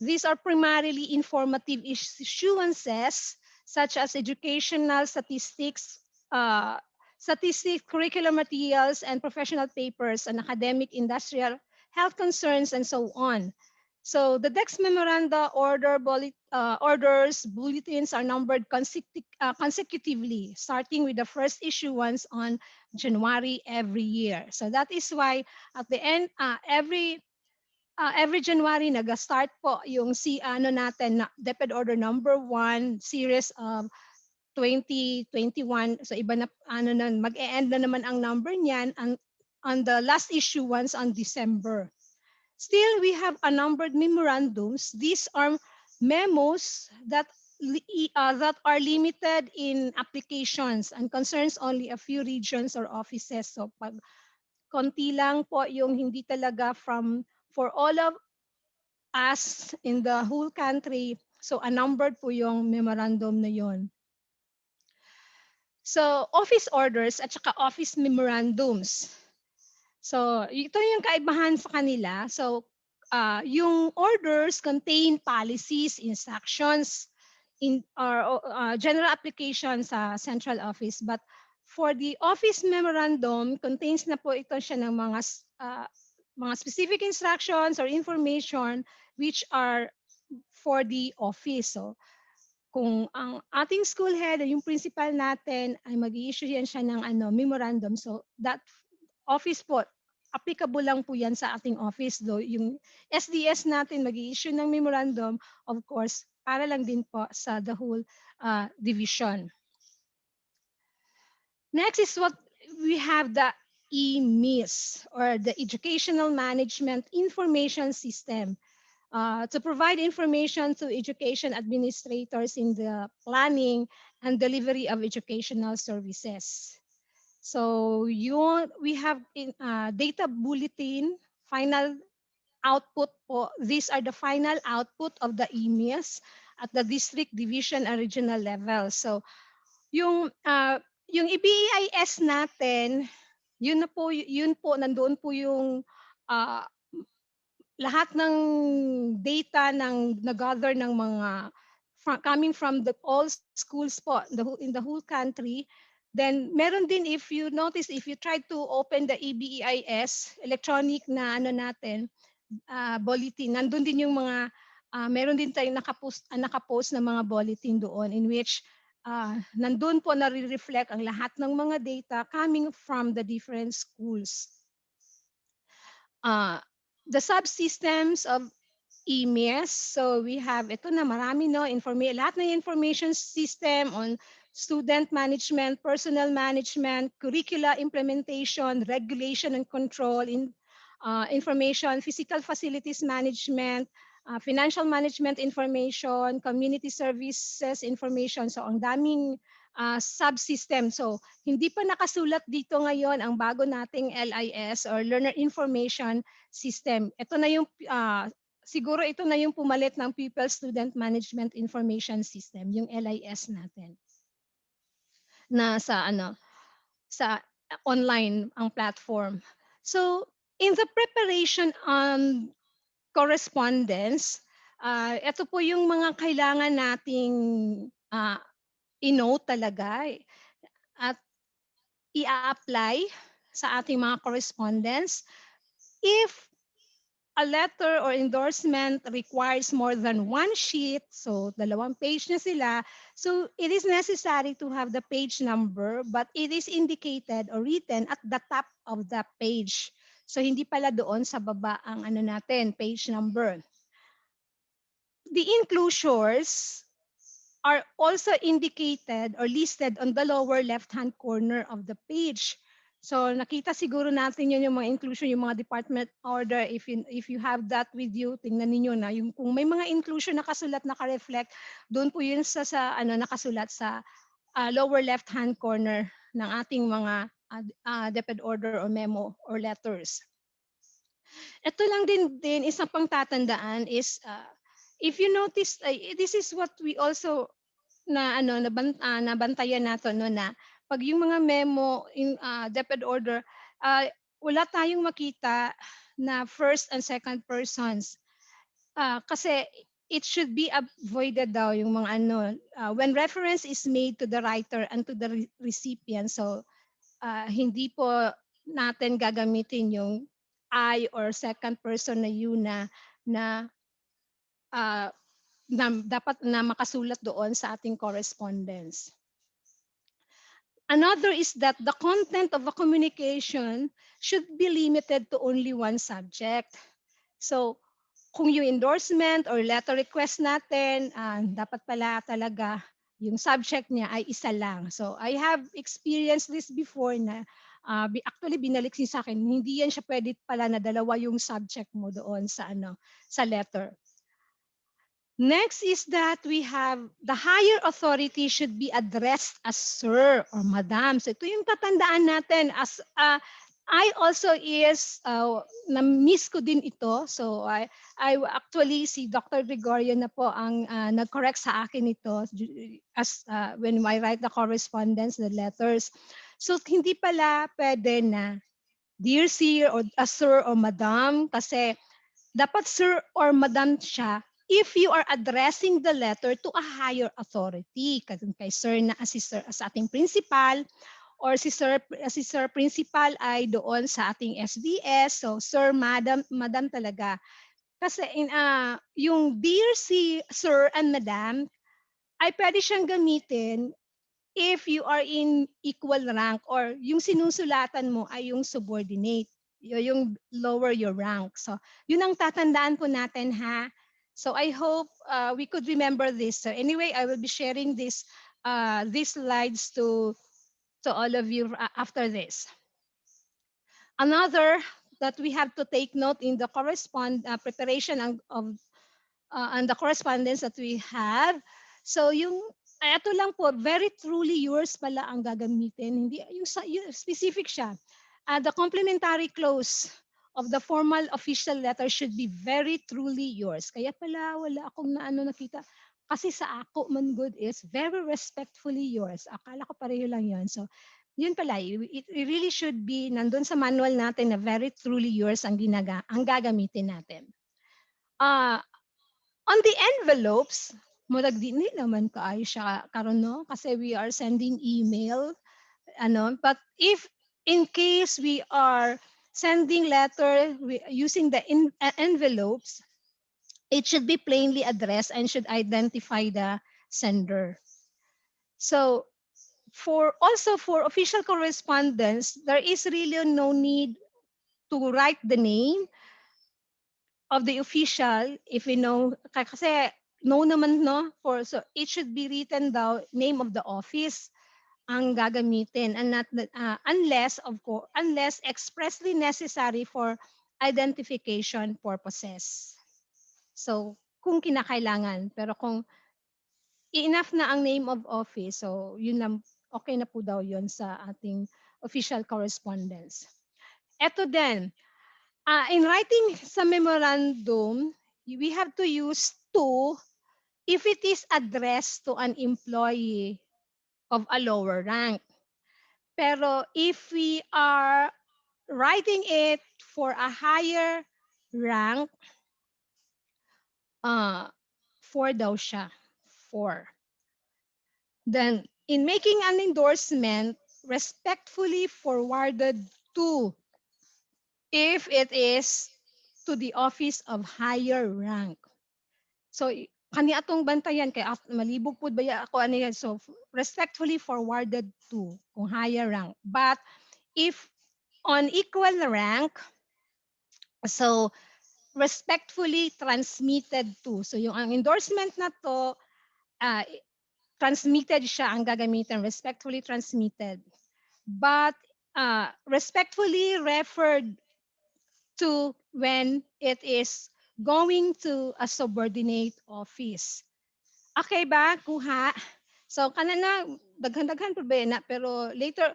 These are primarily informative issuances such as educational statistics, curricular materials, and professional papers on academic, industrial, health concerns, and so on. So the DEX memoranda orders, bulletins are numbered consecutively, starting with the first issuance on January every year. So that is why at the end, every January nag-start po yung natin na DepEd Order number 1 series of 2021. So iba na mag-e-end na naman ang number niyan on the last issuance on December. Still, we have unnumbered memorandums. These are memos that are limited in applications and concerns only a few regions or offices. So pag konti lang po yung hindi talaga for all of us in the whole country. So unnumbered po yung memorandum na yon. So office orders at saka office memorandums. So ito yung kaibahan sa kanila. So yung orders contain policies, instructions, or general applications sa central office. But for the office memorandum, contains na po ito siya ng mga specific instructions or information which are for the office. So kung ang ating school head, yung principal natin ay mag-i-issue yan siya ng memorandum. So that office po, applicable lang po yan sa ating office. Though yung SDS natin mag-i-issue ng memorandum, of course, para lang din po sa the whole division. Next is what we have, the EMIS, or the Educational Management Information System. To provide information to education administrators in the planning and delivery of educational services. So we have data bulletin, final output po. These are the final output of the EMIS at the district, division, and regional level. So yung EBEIS natin, yun po nandoon po yung lahat ng data ng nag-gather ng mga coming from all schools po in the whole country. Then meron din, if you notice, if you try to open the EBEIS electronic na natin bulletin, nandun din yung mga meron din tayong nakapost na mga bulletin doon in which nandun po nare-reflect ang lahat ng mga data coming from the different schools. The subsystems of EMIS. So we have ito na marami lahat ng information system on student management, personnel management, curricula implementation, regulation and control, information, physical facilities management, financial management information, community services information. So ang daming subsystem. So hindi pa nakasulat dito ngayon ang bago nating LIS or Learner Information System. Ito na yung siguro ito na yung pumalit ng People Student Management Information System, yung LIS natin. Na sa online ang platform. So in the preparation on correspondence, ito po yung mga kailangan nating i-note talaga at i-apply sa ating mga correspondence. If a letter or endorsement requires more than one sheet, so 2 page na sila, so it is necessary to have the page number, but it is indicated or written at the top of the page. So hindi pala doon sa baba ang page number. The enclosures are also indicated or listed on the lower left-hand corner of the page. So nakita siguro natin yun yung mga inclusion, yung mga department order. If you have that with you, tingnan niyo na yung kung may mga inclusion nakasulat naka-reflect, doon po yun sa ano nakasulat sa lower left-hand corner ng ating mga DepEd order or memo or letters. Ito lang din isang pang tatandaan is if you notice, this is what we also nabantayan nato no na pag yung mga memo in DepEd order, wala tayong makita na first and second persons. Kasi it should be avoided daw yung mga when reference is made to the writer and to the recipient. So hindi po natin gagamitin yung I or second person na you na uh, dapat na makasulat doon sa ating correspondence. Another is that the content of a communication should be limited to only one subject. So, kung yung endorsement or letter request natin, dapat pala talaga yung subject niya ay isa lang. So, I have experienced this before na actually binalik siya sa akin, hindi yan siya pwede pala na dalawa yung subject mo doon sa sa letter. Next is that we have the higher authority should be addressed as sir or madam. So ito yung tatandaan natin as I also is na-miss ko din ito. So I actually si Dr. Gregorio na po ang nag-correct sa akin ito as when I write the correspondence, the letters. So hindi pala pwede na dear sir or sir or madam kasi dapat sir or madam siya if you are addressing the letter to a higher authority. Kasi kay sir na si sir as ating principal or si sir principal ay doon sa ating SDS. So sir, madam talaga. Kasi yung dear si sir and madam ay pwede siyang gamitin if you are in equal rank or yung sinusulatan mo ay yung subordinate, yung lower your rank. So, yun ang tatandaan po natin ha. So, I hope we could remember this. So, anyway, I will be sharing these slides to all of you after this. Another that we have to take note in the preparation of and the correspondence that we have. So yung ito lang po, very truly yours pala ang gagamitin. Hindi yung specific siya. The complementary clause of the formal official letter should be very truly yours. Kaya pala wala akong nakita. Kasi sa ako man good is very respectfully yours. Akala ko pareho lang yun. So yun pala, it really should be nandun sa manual natin na very truly yours ang gagamitin natin. On the envelopes, murag di naman kaayo siya karon no kasi we are sending email but if in case we are sending letter using the envelopes, it should be plainly addressed and should identify the sender. So for official correspondence, there is really no need to write the name of the official if we know kasi no naman no so it should be written down name of the office ang gagamitin and not unless expressly necessary for identification purposes. So kung kinakailangan pero kung enough na ang name of office so yun lang okay na po daw yun sa ating official correspondence. Ito din in writing sa memorandum, we have to use to if it is addressed to an employee of a lower rank. Pero if we are writing it for a higher rank, 4 daw siya. 4. Then, in making an endorsement, respectfully forwarded to if it is to the office of higher rank. So kani atong bantayan kay malibog pud baya ako ano yan. So respectfully forwarded to kung higher rank. But if on equal rank, so respectfully transmitted to. So yung ang endorsement na to transmitted siya ang gagamitin, respectfully transmitted. But respectfully referred to when it is going to a subordinate office. Okay ba? Kuha. So kanana daghan-daghan po ba na, pero later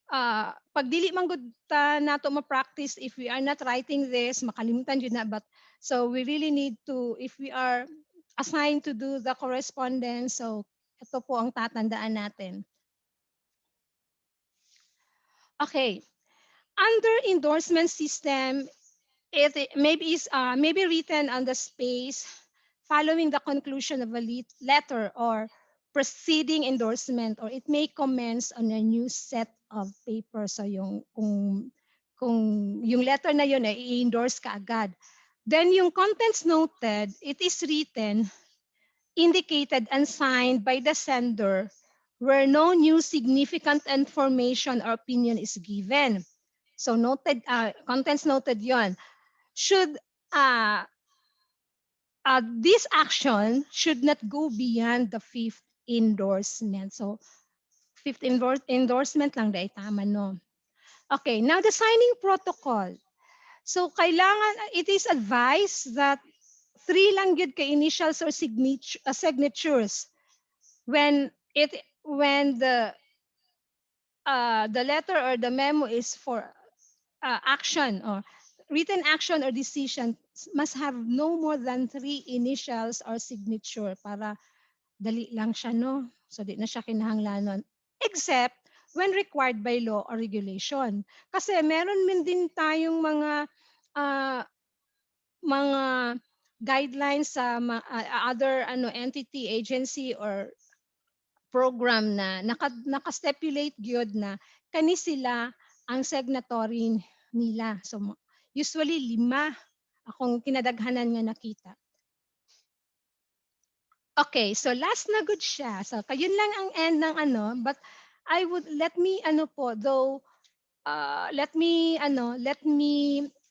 pag dili man gud ta nato ma-practice, if we are not writing this, makalimutan jud na. But so we really need to, if we are assigned to do the correspondence, so ito po ang tatandaan natin. Okay. Under endorsement system, it maybe is maybe written on the space following the conclusion of a letter or preceding endorsement, or it may commence on a new set of papers. So yung kung yung letter na yun ay i-endorse ka agad. Then yung contents noted, it is written, indicated and signed by the sender where no new significant information or opinion is given. So noted, contents noted yon. Should this action should not go beyond the fifth endorsement. So fifth endorsement lang dahil tama, no? Okay, now the signing protocol. So kailangan, it is advised that 3 lang yun ka initials or signatures when the letter or the memo is for action or written action or decision, must have no more than 3 initials or signature para dali lang siya, no? So di na siya kinahanglanon. Except when required by law or regulation. Kasi meron din tayong mga guidelines sa other entity, agency or program na naka-stipulate gyud na kani sila ang signatory nila. So usually 5 akong kinadaghanan nga nakita. Okay, so last na good siya. So kayun lang ang end ng but I would let me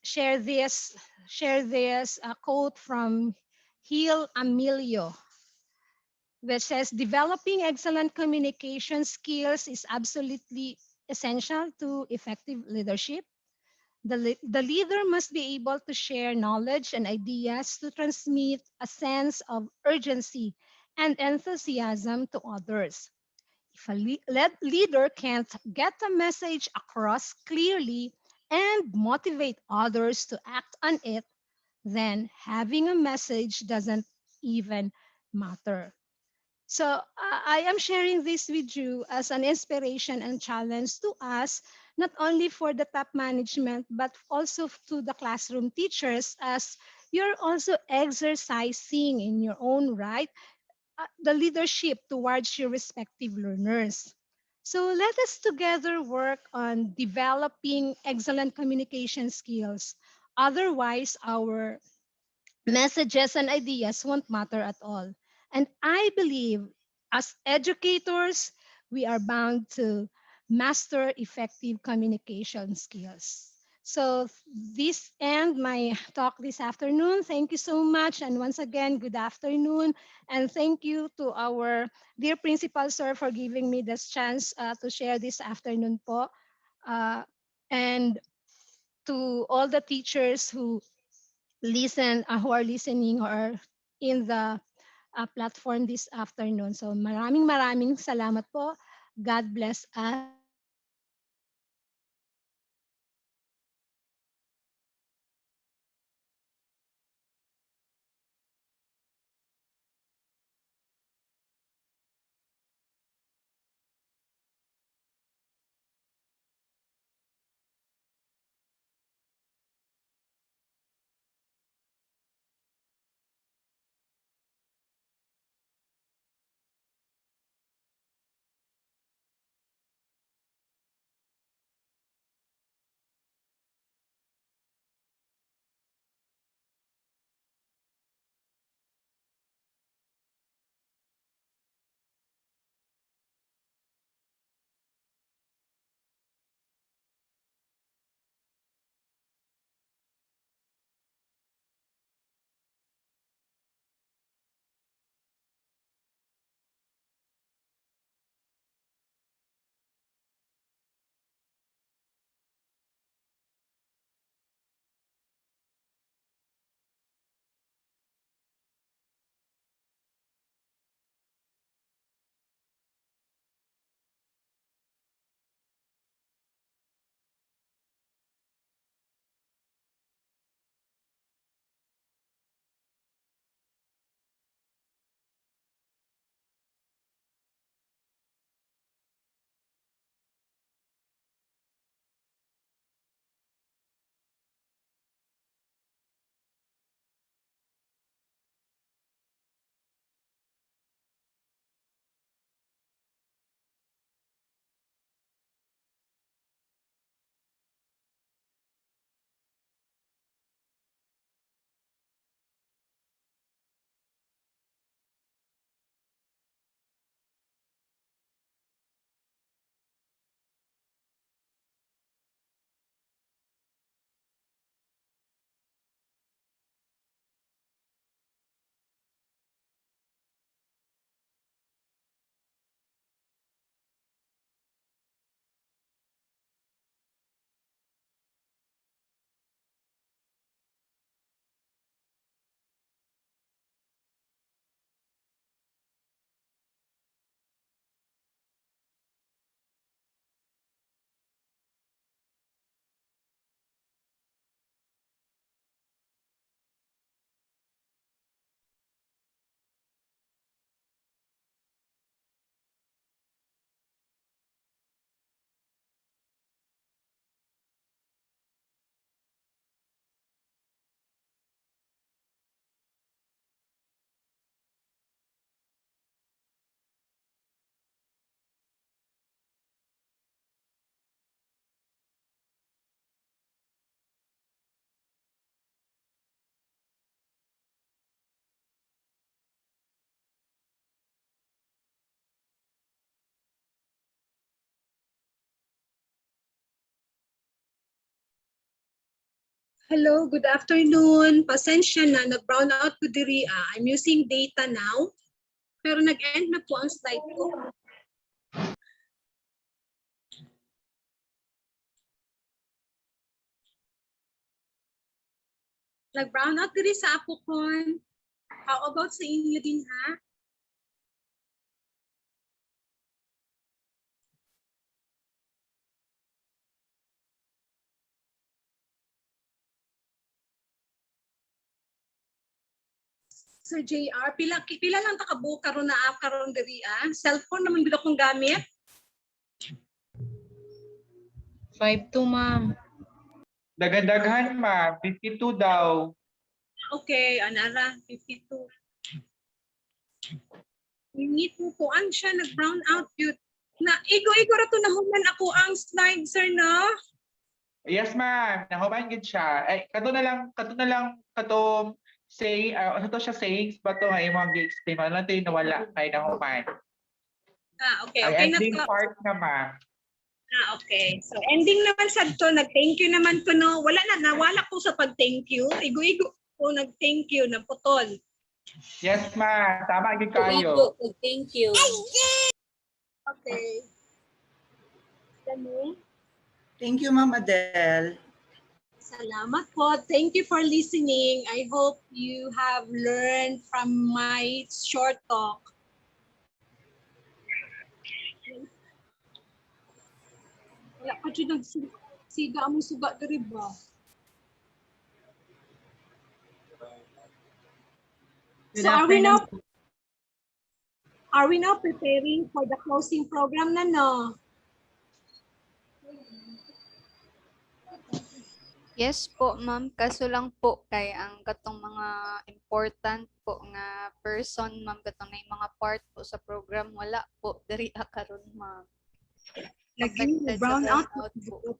share this quote from Hill Amelio, which says developing excellent communication skills is absolutely essential to effective leadership. The leader must be able to share knowledge and ideas to transmit a sense of urgency and enthusiasm to others. If a leader can't get a message across clearly and motivate others to act on it, then having a message doesn't even matter. So I am sharing this with you as an inspiration and challenge to us, not only for the top management, but also to the classroom teachers, as you're also exercising in your own right the leadership towards your respective learners. So let us together work on developing excellent communication skills. Otherwise, our messages and ideas won't matter at all. And I believe as educators, we are bound to master effective communication skills. So this ends my talk this afternoon. Thank you so much. And once again, good afternoon. And thank you to our dear principal, sir, for giving me this chance to share this afternoon po. And to all the teachers who who are listening or in the platform this afternoon. So maraming salamat po. God bless us Hello, good afternoon. Pasensya na, nag-brown out ko diri. I'm using data now. Pero nag-end na po ang slide ko. Nag-brown out diri sa ako kon. How about sa inyo din ha? Sir JR, pila lang takabuo karon na karon diri Cellphone naman gid akong gamit. 5-2, ma'am. Dagandaghan ma, 52 daw. Okay, anara 52. Ingit mo po ang siya nag-brown out yun. Na igo-igo ra to nahuman ako ang slide sir no? Yes ma'am, nahuman gid siya. Ay, kato na lang say, ano to siya sayings ba to nga imong gi-explain mo lang to yung nawala kay nahuman. Okay, Ay, okay na ending to. part na ma'am. Okay. So ending naman sa to, nag-thank you naman ko no. Wala na, nawala ko sa pag-thank you. Igo-igo ko nag-thank you, naputol. Yes ma'am, tama gid kayo. Thank you. Okay. Ganun. Thank you, Ma'am Adele. Salamat po. Thank you for listening. I hope you have learned from my short talk. Wala pa dyan nagsiga among suga diri ba? So are we now preparing for the closing program na no? Yes po, ma'am. Kaso lang po kay ang katong mga important po nga person, ma'am, katong na yung mga part po sa program, wala po diri karon, ma'am. Lagi Affected sa brown out. po.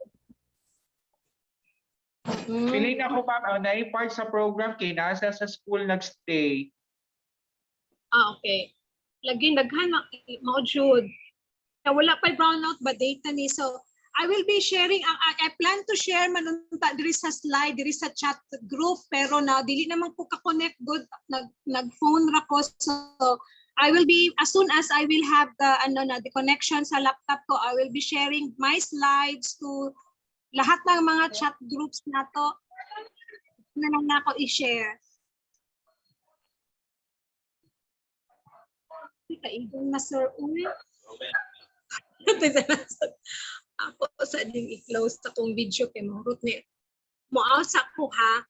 Feeling ako ma'am, na yung part sa program kay nasa sa school nagstay. Okay. Lagi daghan mao jud. Kaya wala pa brownout ba data ni so I will be sharing I plan to share manunta diri sa slide diri sa chat group pero na dili naman ko ka-connect good nag-phone ra ko so I will be as soon as I will have the connection sa laptop ko I will be sharing my slides to lahat ng mga chat groups nato na lang nako i-share. Kaigong na sir uy. Ako sa ding i-close sa kong video kay mahurot ni sa ko ha.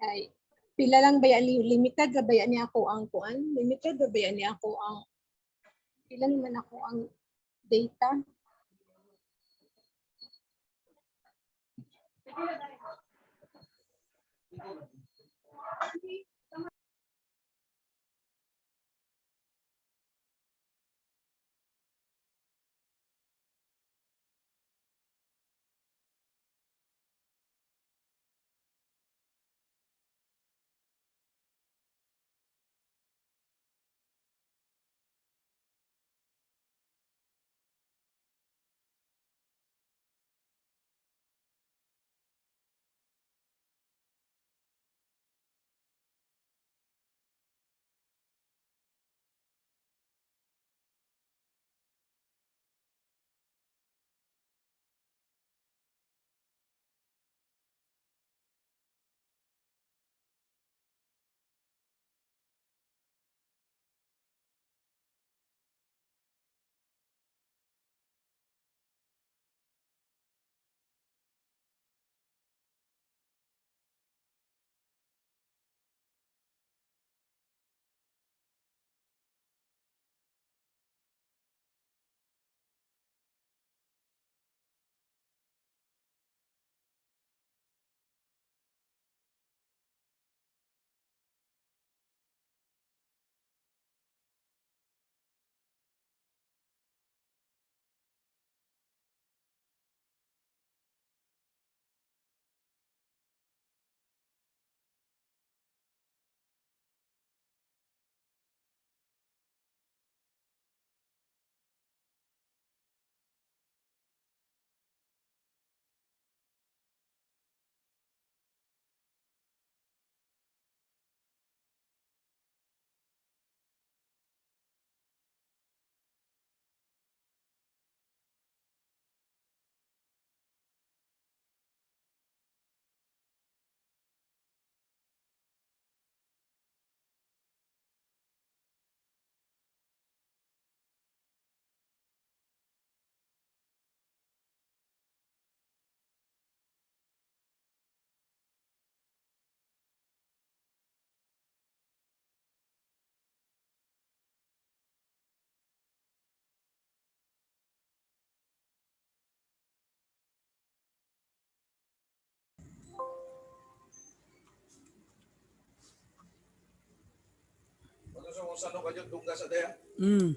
Ay pila lang ba yan limited ra ba yan ni ako ang kuan? Limited ra ba yan ni ako ang pila naman ako ang data? Mm.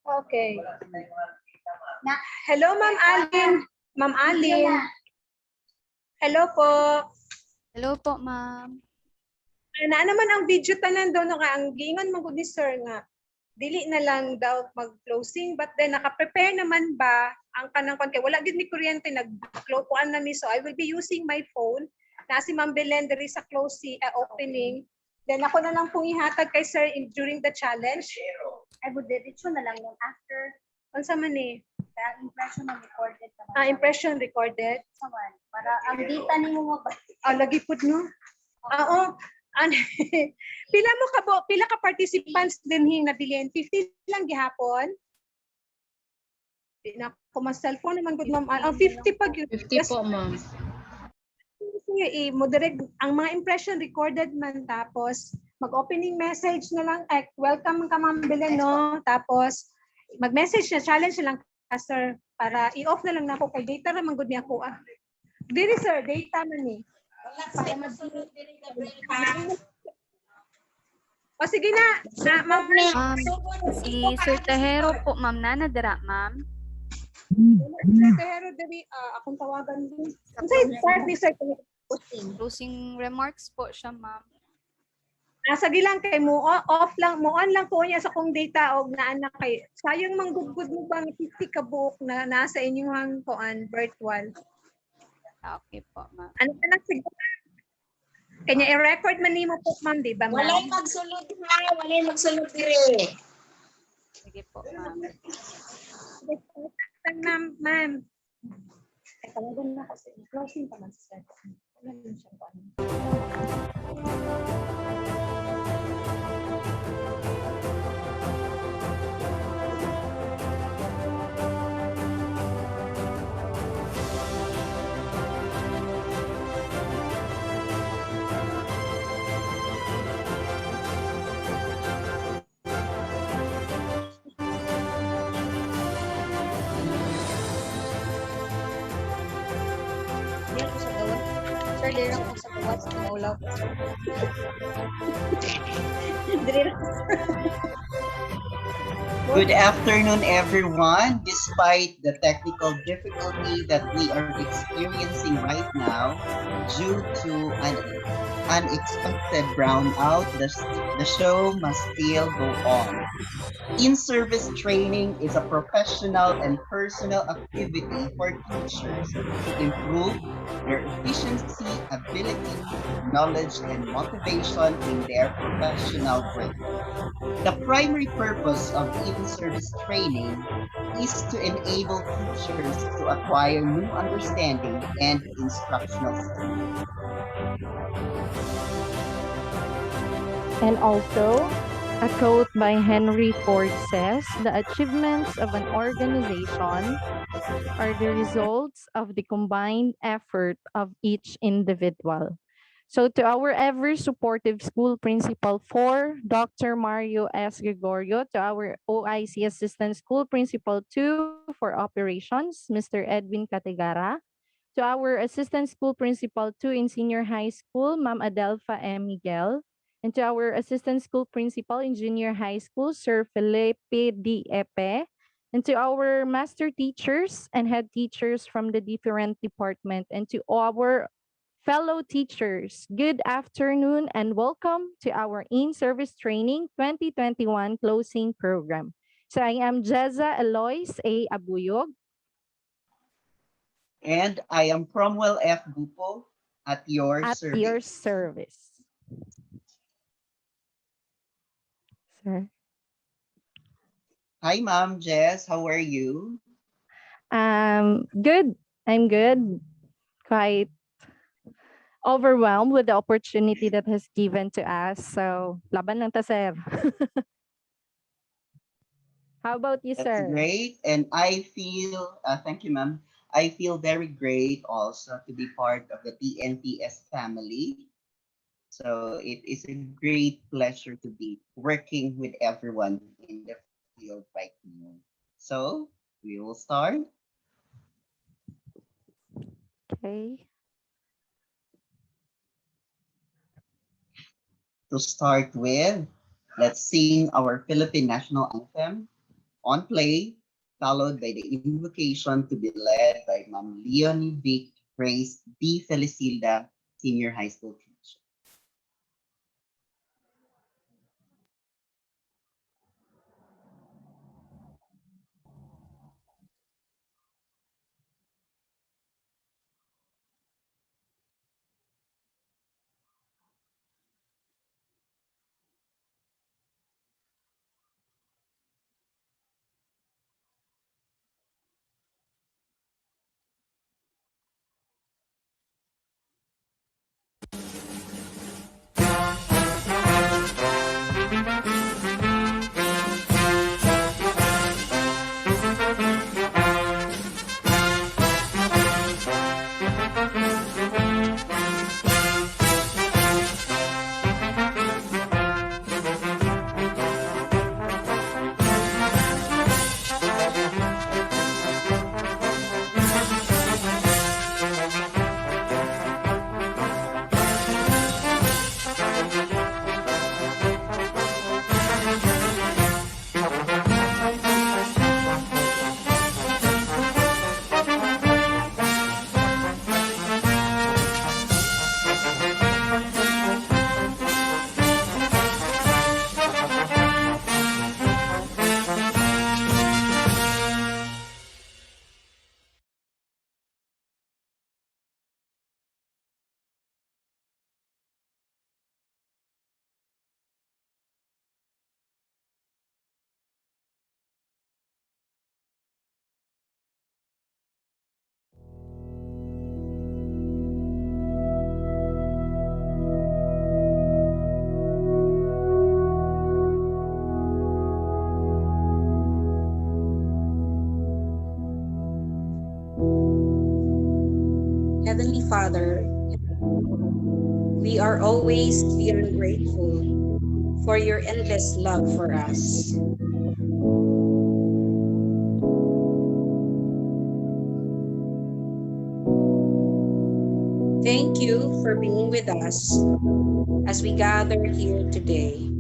Okay. Hello, Ma'am Allyn. Ma'am Allyn. Hello po. Hello po, ma'am. Na naman ang video tanan daw no ka ang gingon mo gud ni sir nga. dili na lang daw mag-closing, but then naka-prepare naman ba ang kanang konti. Wala gid mi kuryente, nag-close na mi, so I will be using my phone. Na si Ma'am Belen diri sa closing, opening. Then ako na lang pong ihatag kay sir during the challenge. I would diretso na lang yung after Unsa man ni? the impression na recorded naman. Impression recorded. Saman, para ang data ni mo mabalik. Lagi pud no. Oo. Pila ka participants din hing nabilin? 50 lang gihapon. Di na ko mas cellphone naman gud ma'am. 50 pag yun. 50 po, ma'am. I-moderate ang mga impression recorded man, tapos mag-opening message na lang, welcome ka Ma'am Belen, no? Tapos mag-message na, challenge na lang ka, sir, para i-off na lang na ako kay data naman gud niya ako. Diri sir, data man ni. O sige na, ma'am. Si Sir Tejero po, ma'am, nanadira, ma'am. Pero diri, akong tawagan din. Ang start ni sir. Closing remarks po siya, ma'am. Sige lang kay mo off lang mo on lang po niya sa kong data og naan na kay sayang manggugud mo ba 50 ka book na nasa inyong kuan virtual. Okay po, ma'am. Ano ka na siguro? Kanya i-record man nimo po ma'am, di ba ma'am? Walay magsulod ha, walay magsulod dire. Sige po, ma'am. Ma'am. Ay, tawagan na kasi. Closing pa man sa sir. Wala din siya pa. Sir, dire ako sa gawas, ulaw. Good afternoon, everyone. Despite the technical difficulty that we are experiencing right now, due to an unexpected brownout, the show must still go on. In-service training is a professional and personal activity for teachers to improve their efficiency, ability, knowledge, and motivation in their professional growth. The primary purpose of in-service training is to enable teachers to acquire new understanding and instructional skills. And also, a quote by Henry Ford says, "The achievements of an organization are the results of the combined effort of each individual." So to our ever supportive school principal 4, Dr. Mario S. Gregorio, to our OIC Assistant School Principal 2 for Operations, Mr. Edwin Categara, to our Assistant School Principal 2 in Senior High School, Ma'am Adelfa M. Miguel, and to our Assistant School Principal in Junior High School, Sir Felipe D. Epe, and to our master teachers and head teachers from the different department, and to our fellow teachers, good afternoon and welcome to our In-Service Training 2021 closing program. So I am Jeza Eloise A. Abuyog. And I am Cromwell F. Gopo at your At service. your service. Sir. Hi, Ma'am Jess. How are you? Good. I'm good. Quite overwhelmed with the opportunity that has given to us. So, laban lang ta, sir. How about you, That's sir? great. And I feel, thank you, ma'am. I feel very great also to be part of the TNTS family. So it is a great pleasure to be working with everyone in the field right now. So we will start. Okay. To start with, let's sing our Philippine national anthem on play, followed by the invocation to be led by Ma'am Leonie Vic Grace D. Felicilda, Senior High School teacher. Father, we are always beyond grateful for your endless love for us. Thank you for being with us as we gather here today.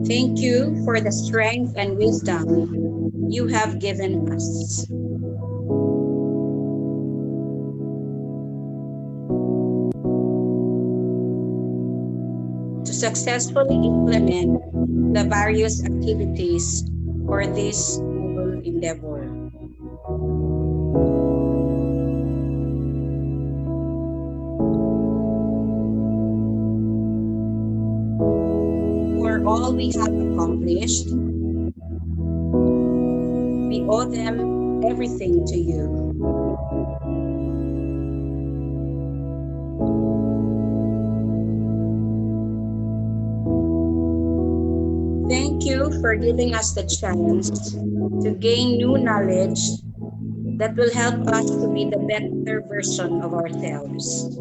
Thank you for the strength and wisdom you have given us. To successfully implement the various activities for this noble endeavor. For all we have accomplished, we owe them everything to you. Thank you for giving us the chance to gain new knowledge that will help us to be the better version of ourselves.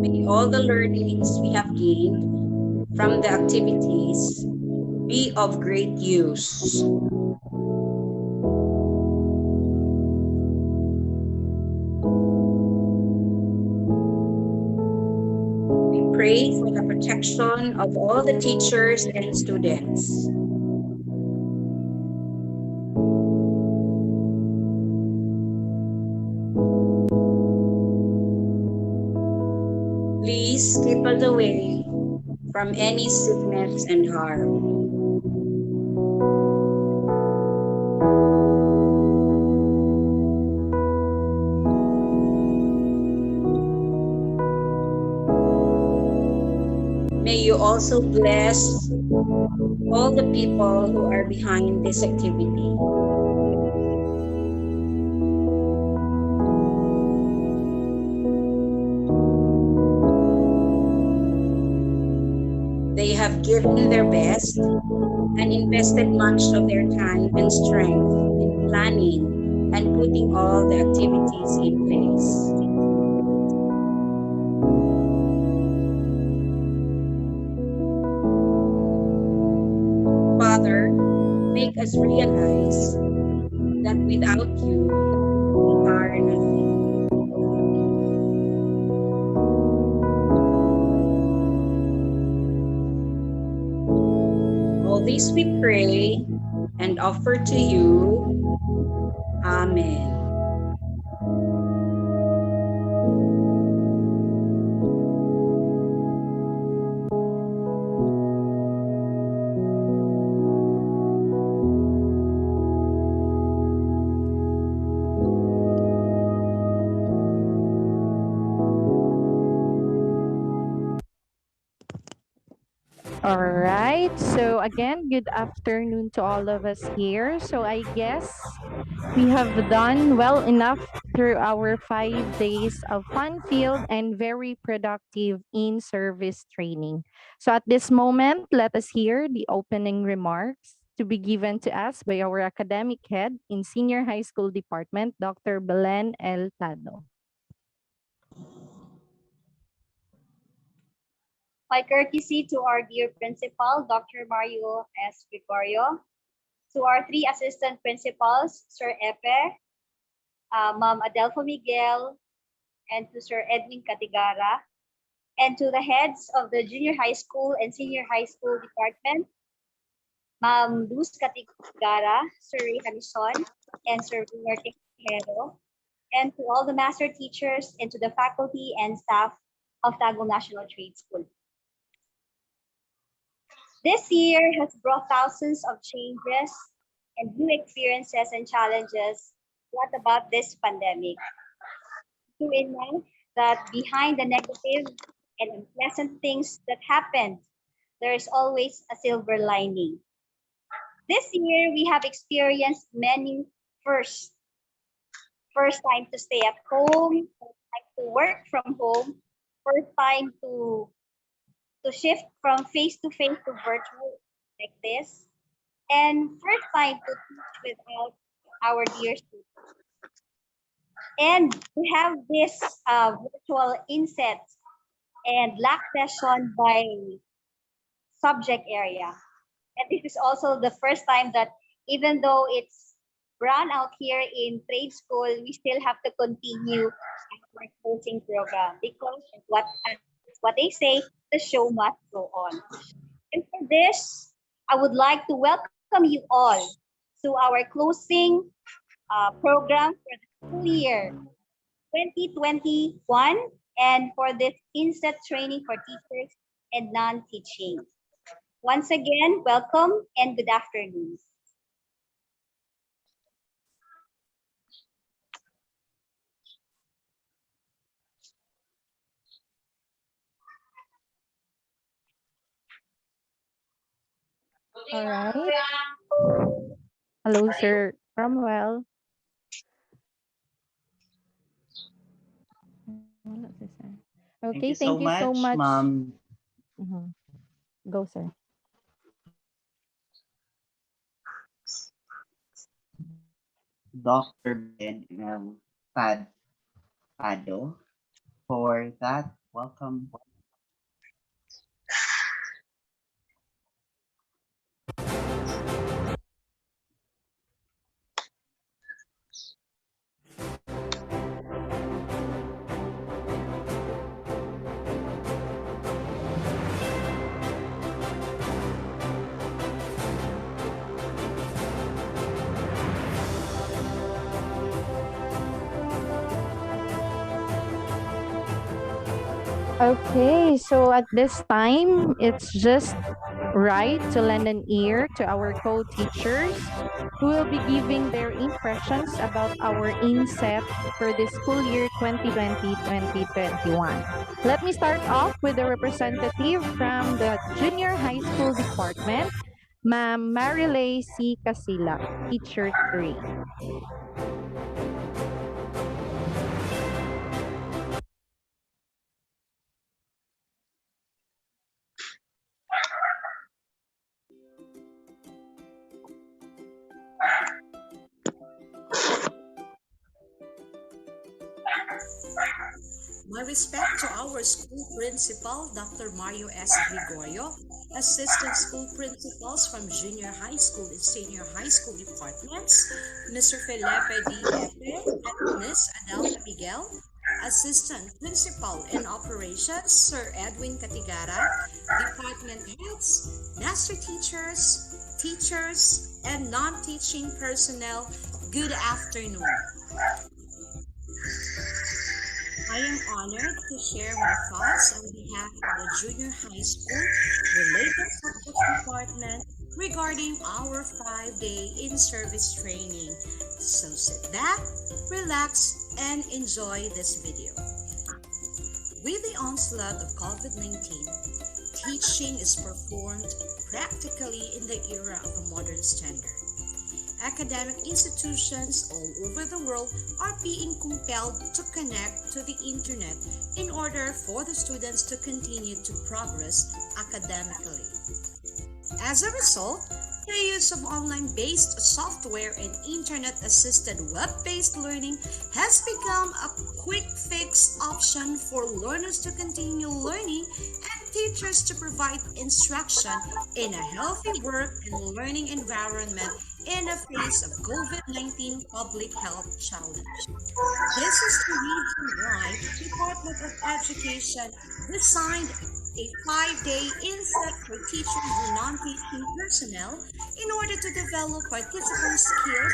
May all the learnings we have gained from the activities be of great use. We pray for the protection of all the teachers and students. Please keep us away from any sickness and harm. May you also bless all the people who are behind this activity. They have given their best and invested much of their time and strength in planning and putting all the activities in place. Father, make us realize that without you, we are nothing. All this we pray and offer to you. Amen. All right. So again, good afternoon to all of us here. So I guess we have done well enough through our 5 days of fun-filled and very productive in-service training. So at this moment, let us hear the opening remarks to be given to us by our academic head in Senior High School Department, Dr. Belen L. Tado. My courtesy to our dear principal, Dr. Mario S. Gregorio, to our three assistant principals, Sir Epe, Ma'am Adelfo Miguel, and to Sir Edwin Catigara, and to the heads of the junior high school and senior high school department, Ma'am Luz Catigara, Sir Ray Hamison, and Sir Villar Tejero, and to all the master teachers and to the faculty and staff of Tago National Trade School. This year has brought thousands of changes and new experiences and challenges brought about this pandemic. Keep in mind that behind the negative and unpleasant things that happened, there is always a silver lining. This year, we have experienced many first time to stay at home, first time to work from home, first time to shift from face to virtual like this, and first time to teach without our dear students. And we have this virtual inset and LAC session by subject area. And this is also the first time that even though it's run out here in trade school, we still have to continue our coaching program because what they say, the show must go on. And for this, I would like to welcome you all to our closing program for the school year 2021 and for this Inset training for teachers and non-teaching. Once again, welcome and good afternoon. All right. Hello, Sir Cromwell. Wala si sir. Okay, thank you so much. Ma'am. Mhm. Go, sir. Dr. Ben Pado for that. Welcome. Okay, so at this time, it's just right to lend an ear to our co-teachers who will be giving their impressions about our inset for the school year 2020-2021. Let me start off with the representative from the junior high school department, Ma'am Marilay C. Casila, Teacher 3. My respect to our school principal, Dr. Mario S. Gregorio, assistant school principals from junior high school and senior high school departments, Mr. Felipe D. Epe and Ms. Adelfa Miguel, assistant principal in operations, Sir Edwin Catigara, department heads, master teachers, teachers, and non-teaching personnel, good afternoon. I am honored to share my thoughts on behalf of the junior high school related subject department regarding our 5-day in-service training. So sit back, relax, and enjoy this video. With the onslaught of COVID-19, teaching is performed practically in the era of a modern standard. Academic institutions all over the world are being compelled to connect to the internet in order for the students to continue to progress academically. As a result, the use of online-based software and internet-assisted web-based learning has become a quick-fix option for learners to continue learning and teachers to provide instruction in a healthy work and learning environment in the face of COVID-19 public health challenge. This is the reason why the Department of Education designed a 5-day inset for teachers and non-teaching personnel in order to develop participant skills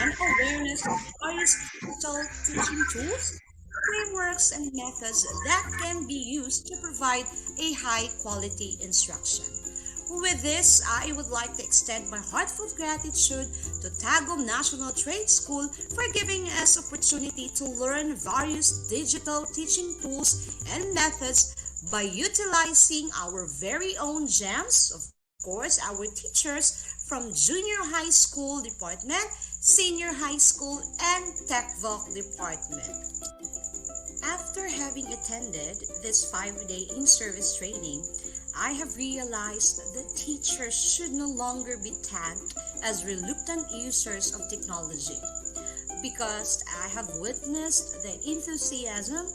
and awareness of various digital teaching tools, frameworks, and methods that can be used to provide a high-quality instruction. With this, I would like to extend my heartfelt gratitude to Tagum National Trade School for giving us opportunity to learn various digital teaching tools and methods by utilizing our very own gems, of course, our teachers from junior high school department, Senior High School, and TechVoc Department. After having attended this 5-day in-service training, I have realized that teachers should no longer be tagged as reluctant users of technology, because I have witnessed the enthusiasm,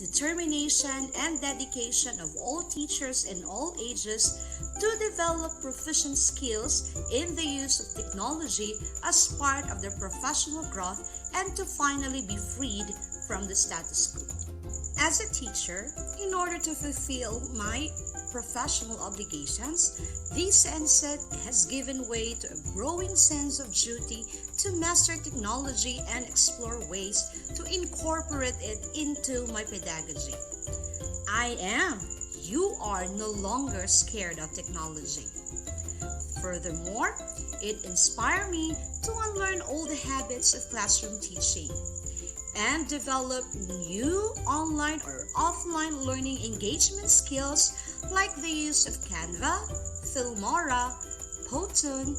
determination, and dedication of all teachers in all ages to develop proficient skills in the use of technology as part of their professional growth and to finally be freed from the status quo. As a teacher, in order to fulfill my professional obligations, this Inset has given way to a growing sense of duty to master technology and explore ways to incorporate it into my pedagogy. You are no longer scared of technology. Furthermore, it inspired me to unlearn all the habits of classroom teaching and develop new online or offline learning engagement skills like the use of Canva, Filmora, Powtoon,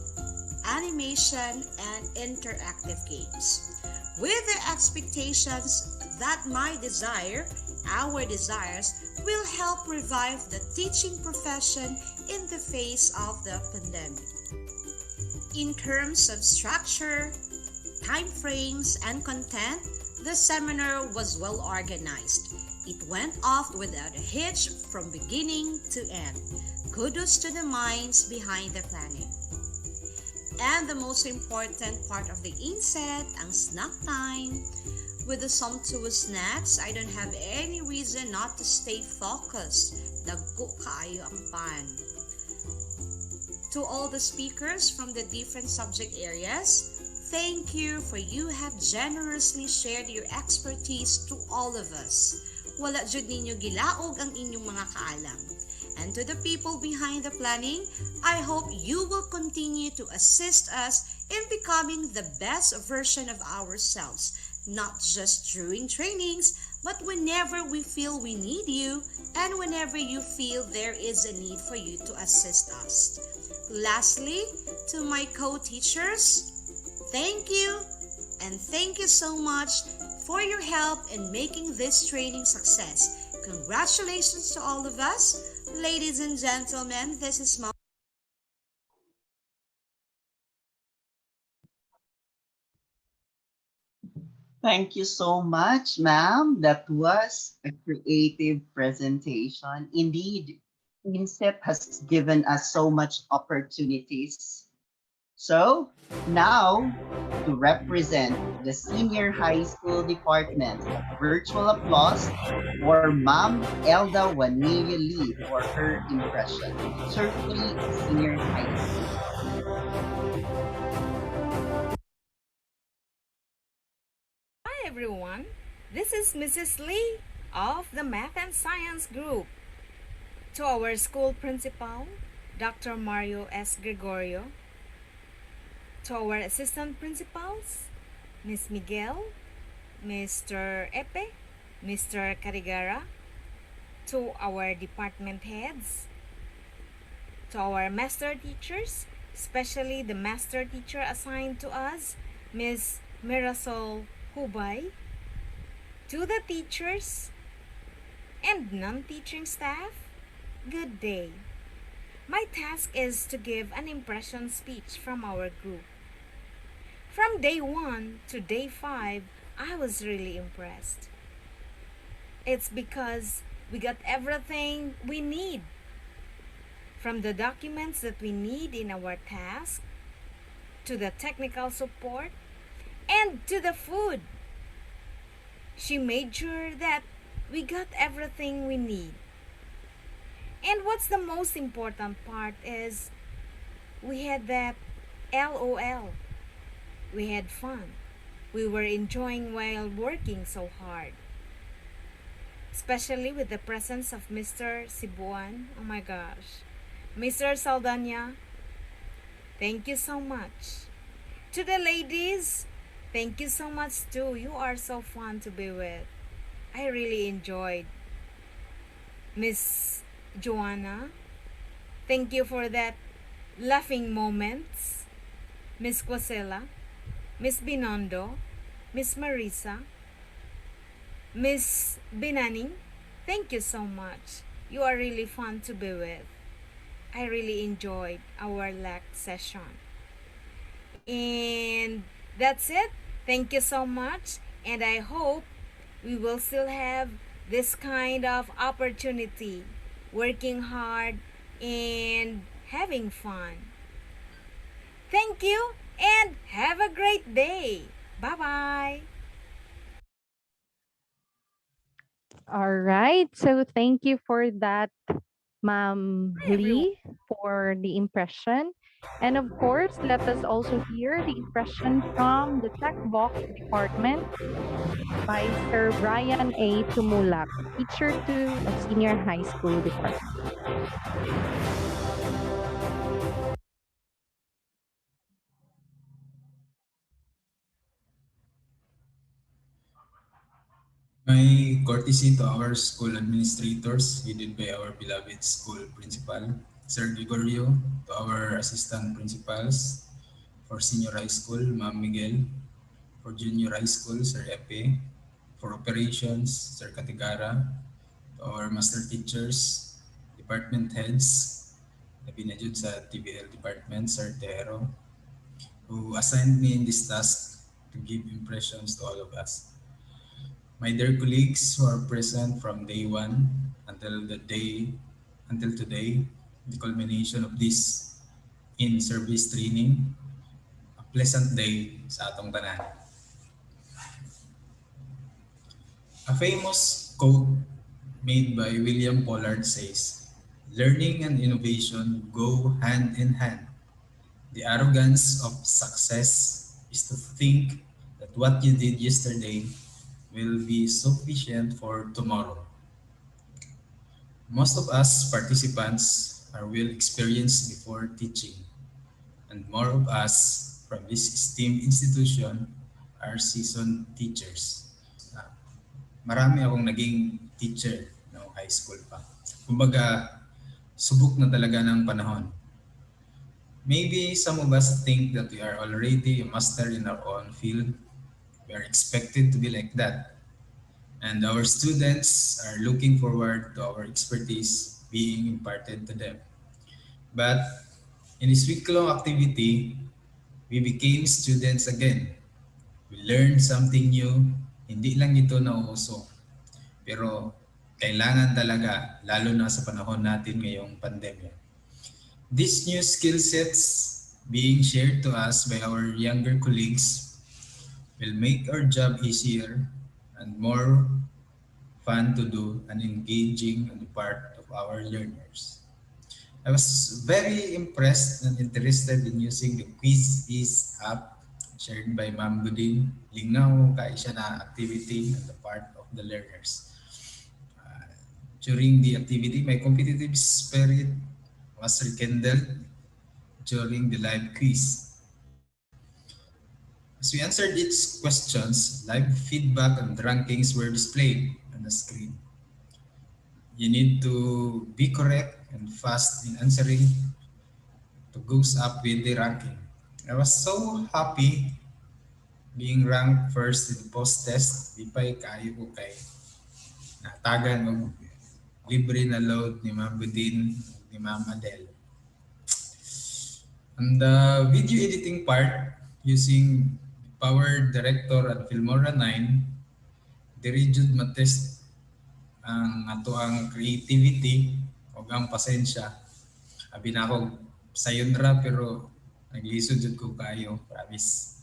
animation, and interactive games, with the expectations that our desires, will help revive the teaching profession in the face of the pandemic. In terms of structure, time frames, and content, the seminar was well organized. It went off without a hitch from beginning to end. Kudos to the minds behind the planning. And the most important part of the Inset, ang snack time. With the sumptuous snacks, I don't have any reason not to stay focused. Dagko kaayo ang pan. To all the speakers from the different subject areas, thank you for you have generously shared your expertise to all of us. Wala jud ninyo gilaog ang inyong mga kaalam. And to the people behind the planning, I hope you will continue to assist us in becoming the best version of ourselves, not just during trainings, but whenever we feel we need you and whenever you feel there is a need for you to assist us. Lastly, to my co-teachers, thank you, and thank you so much for your help in making this training success. Congratulations to all of us. Ladies and gentlemen, this is Mom. Thank you so much, ma'am. That was a creative presentation. Indeed, Inset has given us so much opportunities. So now, to represent the Senior High School Department, virtual applause for Ma'am Elda Juanilla Lee for her impression. Certainly, Senior High School. Hi everyone, this is Mrs. Lee of the Math and Science Group. To our school principal, Dr. Mario S. Gregorio. To our assistant principals, Ms. Miguel, Mr. Epe, Mr. Carigara. To our department heads. To our master teachers, especially the master teacher assigned to us, Ms. Mirasol Hubay. To the teachers and non-teaching staff, good day. My task is to give an impression speech from our group. From day 1 to day 5, I was really impressed. It's because we got everything we need. From the documents that we need in our task, to the technical support, and to the food. She made sure that we got everything we need. And what's the most important part is we had that LOL. We had fun. We were enjoying while working so hard. Especially with the presence of Mr. Sibuan. Oh my gosh. Mr. Saldana, thank you so much. To the ladies, thank you so much too. You are so fun to be with. I really enjoyed. Miss Joanna, thank you for that laughing moments. Miss Quasela, Miss Binondo, Miss Marisa, Miss Binaning, thank you so much. You are really fun to be with. I really enjoyed our LAC session. And that's it. Thank you so much. And I hope we will still have this kind of opportunity, working hard and having fun. Thank you and have a great day. Bye-bye. All right. So thank you for that, Ma'am Hi, everyone. Lee, for the impression. And of course, let us also hear the impression from the Tech Vox department by Sir Brian A. Tumulak, Teacher 2 of Senior High School Department. My courtesy to our school administrators, headed by our beloved school principal, Sir Gregorio, to our assistant principals for senior high school, Ma'am Miguel, for junior high school, Sir Epe, for operations, Sir Katigara, to our master teachers, department heads, na binajud sa TVL department, Sir Tero, who assigned me in this task to give impressions to all of us. My dear colleagues who are present from day one until today, the culmination of this in-service training, a pleasant day sa atong tanan. A famous quote made by William Pollard says, "Learning and innovation go hand in hand. The arrogance of success is to think that what you did yesterday will be sufficient for tomorrow." Most of us participants are well experienced before teaching, and more of us from this esteemed institution are seasoned teachers. Marami akong naging teacher no high school pa. Kumbaga, subok na talaga ng panahon. Maybe some of us think that we are already a master in our own field. We are expected to be like that. And our students are looking forward to our expertise being imparted to them. But in this week-long activity, we became students again. We learned something new. Hindi lang ito nauuso. Pero kailangan talaga, lalo na sa panahon natin ngayong pandemya. These new skill sets being shared to us by our younger colleagues will make our job easier and more fun to do and engaging on the part of our learners. I was very impressed and interested in using the Quiz Is app shared by Ma'am Budin. Lingnaw kay siya na activity on the part of the learners. During the activity, my competitive spirit was rekindled during the live quiz. As we answered its questions, live feedback and rankings were displayed on the screen. You need to be correct and fast in answering to goes up with the ranking. I was so happy being ranked first in the post-test. Di pa'y kayo ko kay natagan og libre na load ni Ma'am Budin ni Ma'am Adele. On the video editing part, using Power Director at Filmora 9, diri jud matest ang ato ang creativity o ang pasensya. Abi na ako sayon ra pero naglisod jud ko kayo, promise.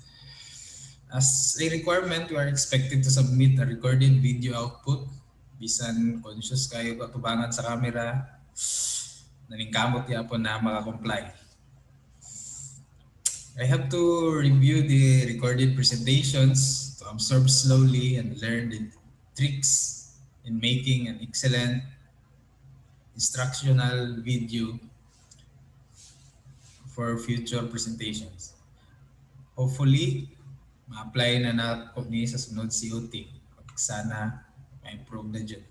As a requirement, we are expected to submit a recorded video output. Bisan conscious kayo katubangan sa camera, naningkamot yapon na maka-comply. I have to review the recorded presentations to absorb slowly and learn the tricks in making an excellent instructional video for future presentations. Hopefully, ma-apply na nato ni sa sunod COT. Sana ma-improve na dyan.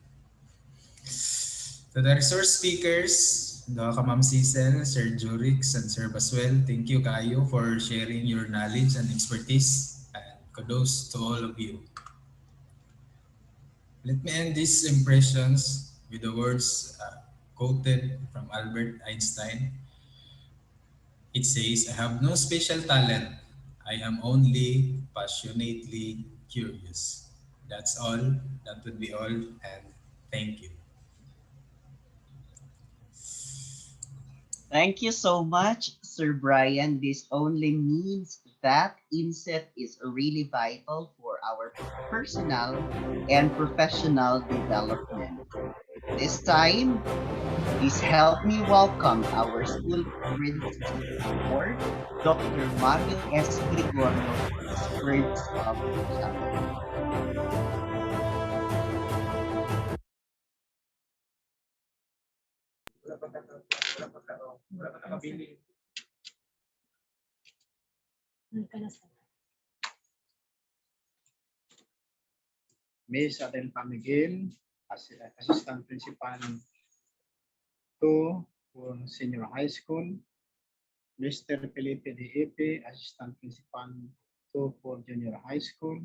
To the resource speakers, Doa ka Ma'am Cecil, Sir Jurix, and Sir Baswell, thank you kayo for sharing your knowledge and expertise. And kudos to all of you. Let me end these impressions with the words quoted from Albert Einstein. It says, I have no special talent. I am only passionately curious. That's all. That would be all. And thank you. Thank you so much, Sir Brian. This only means that Inset is really vital for our personal and professional development. This time, please help me welcome our school principal, Dr. Mario S. Gregorio, for his words of challenge. Miss Adel Pamigil, Assistant Principal 2 for Senior High School. Mr. Felipe De Epe, Assistant Principal 2 for Junior High School.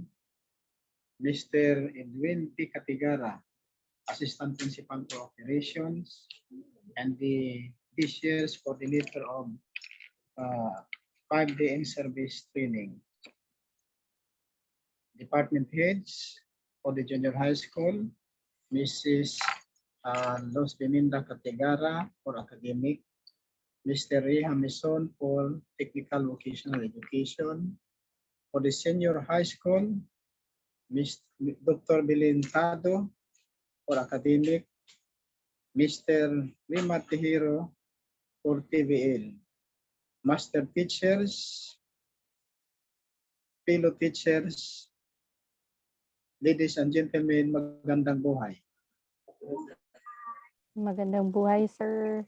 Mr. Edwin P. Catigara, Assistant Principal for Operations, and this year's coordinator of 5-day in-service training. Department heads for the junior high school, Mrs. Los Beninda Catigara for academic, Mr. Ray Hamison for technical vocational education. For the senior high school, Dr. Belintado for academic, Mr. Rima Tihiro for TVL. Master teachers, fellow teachers, ladies and gentlemen, magandang buhay. Magandang buhay, sir.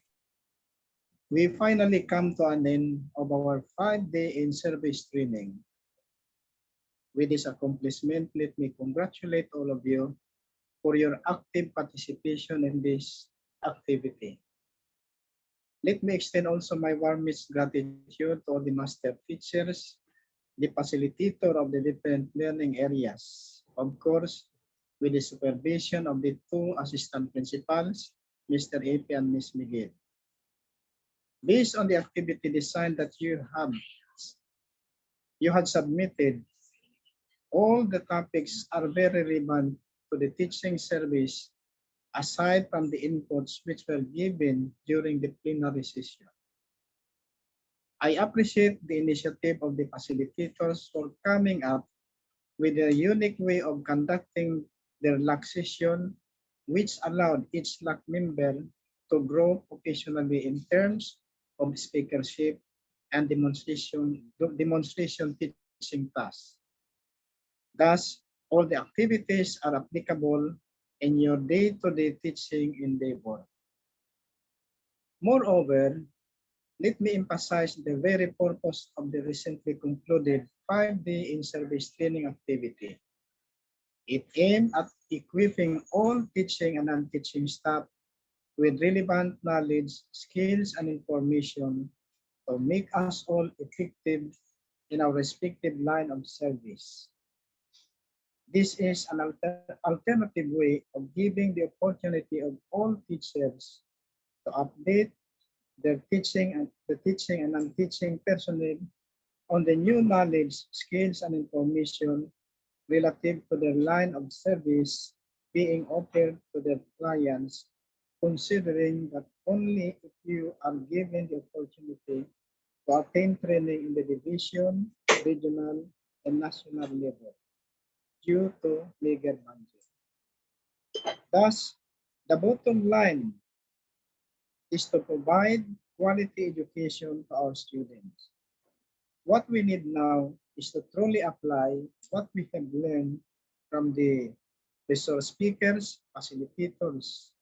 We finally come to an end of our 5-day in-service training. With this accomplishment, let me congratulate all of you for your active participation in this activity. Let me extend also my warmest gratitude to all the master teachers, the facilitator of the different learning areas. Of course, with the supervision of the 2 assistant principals, Mr. Epe and Ms. Miguel. Based on the activity design that you had submitted, all the topics are very relevant to the teaching service aside from the inputs which were given during the plenary session. I appreciate the initiative of the facilitators for coming up with a unique way of conducting their LAC session, which allowed each LAC member to grow professionally in terms of speakership and demonstration teaching tasks. Thus, all the activities are applicable in your day-to-day teaching endeavor. Moreover, let me emphasize the very purpose of the recently concluded 5-day in-service training activity. It aimed at equipping all teaching and non-teaching staff with relevant knowledge, skills, and information to make us all effective in our respective line of service. This is an alternative way of giving the opportunity of all teachers to update their teaching and non-teaching personnel on the new knowledge, skills, and information relative to their line of service being offered to their clients, considering that only if you are given the opportunity to attain training in the division, regional, and national level due to legal budget. Thus, the bottom line is to provide quality education to our students. What we need now is to truly apply what we have learned from the resource speakers, facilitators,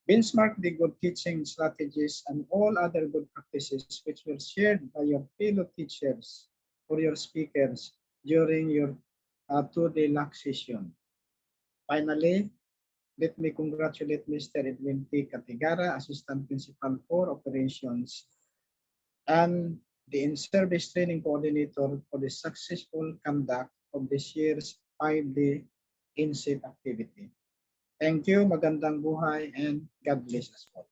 benchmark the good teaching strategies and all other good practices which were shared by your fellow teachers or your speakers during your 2-day LAC session. Finally, let me congratulate Mr. Edwin P. Catigara, Assistant Principal for Operations, and the In-Service Training Coordinator for the successful conduct of this year's 5-day Inset activity. Thank you, magandang buhay, and God bless us all.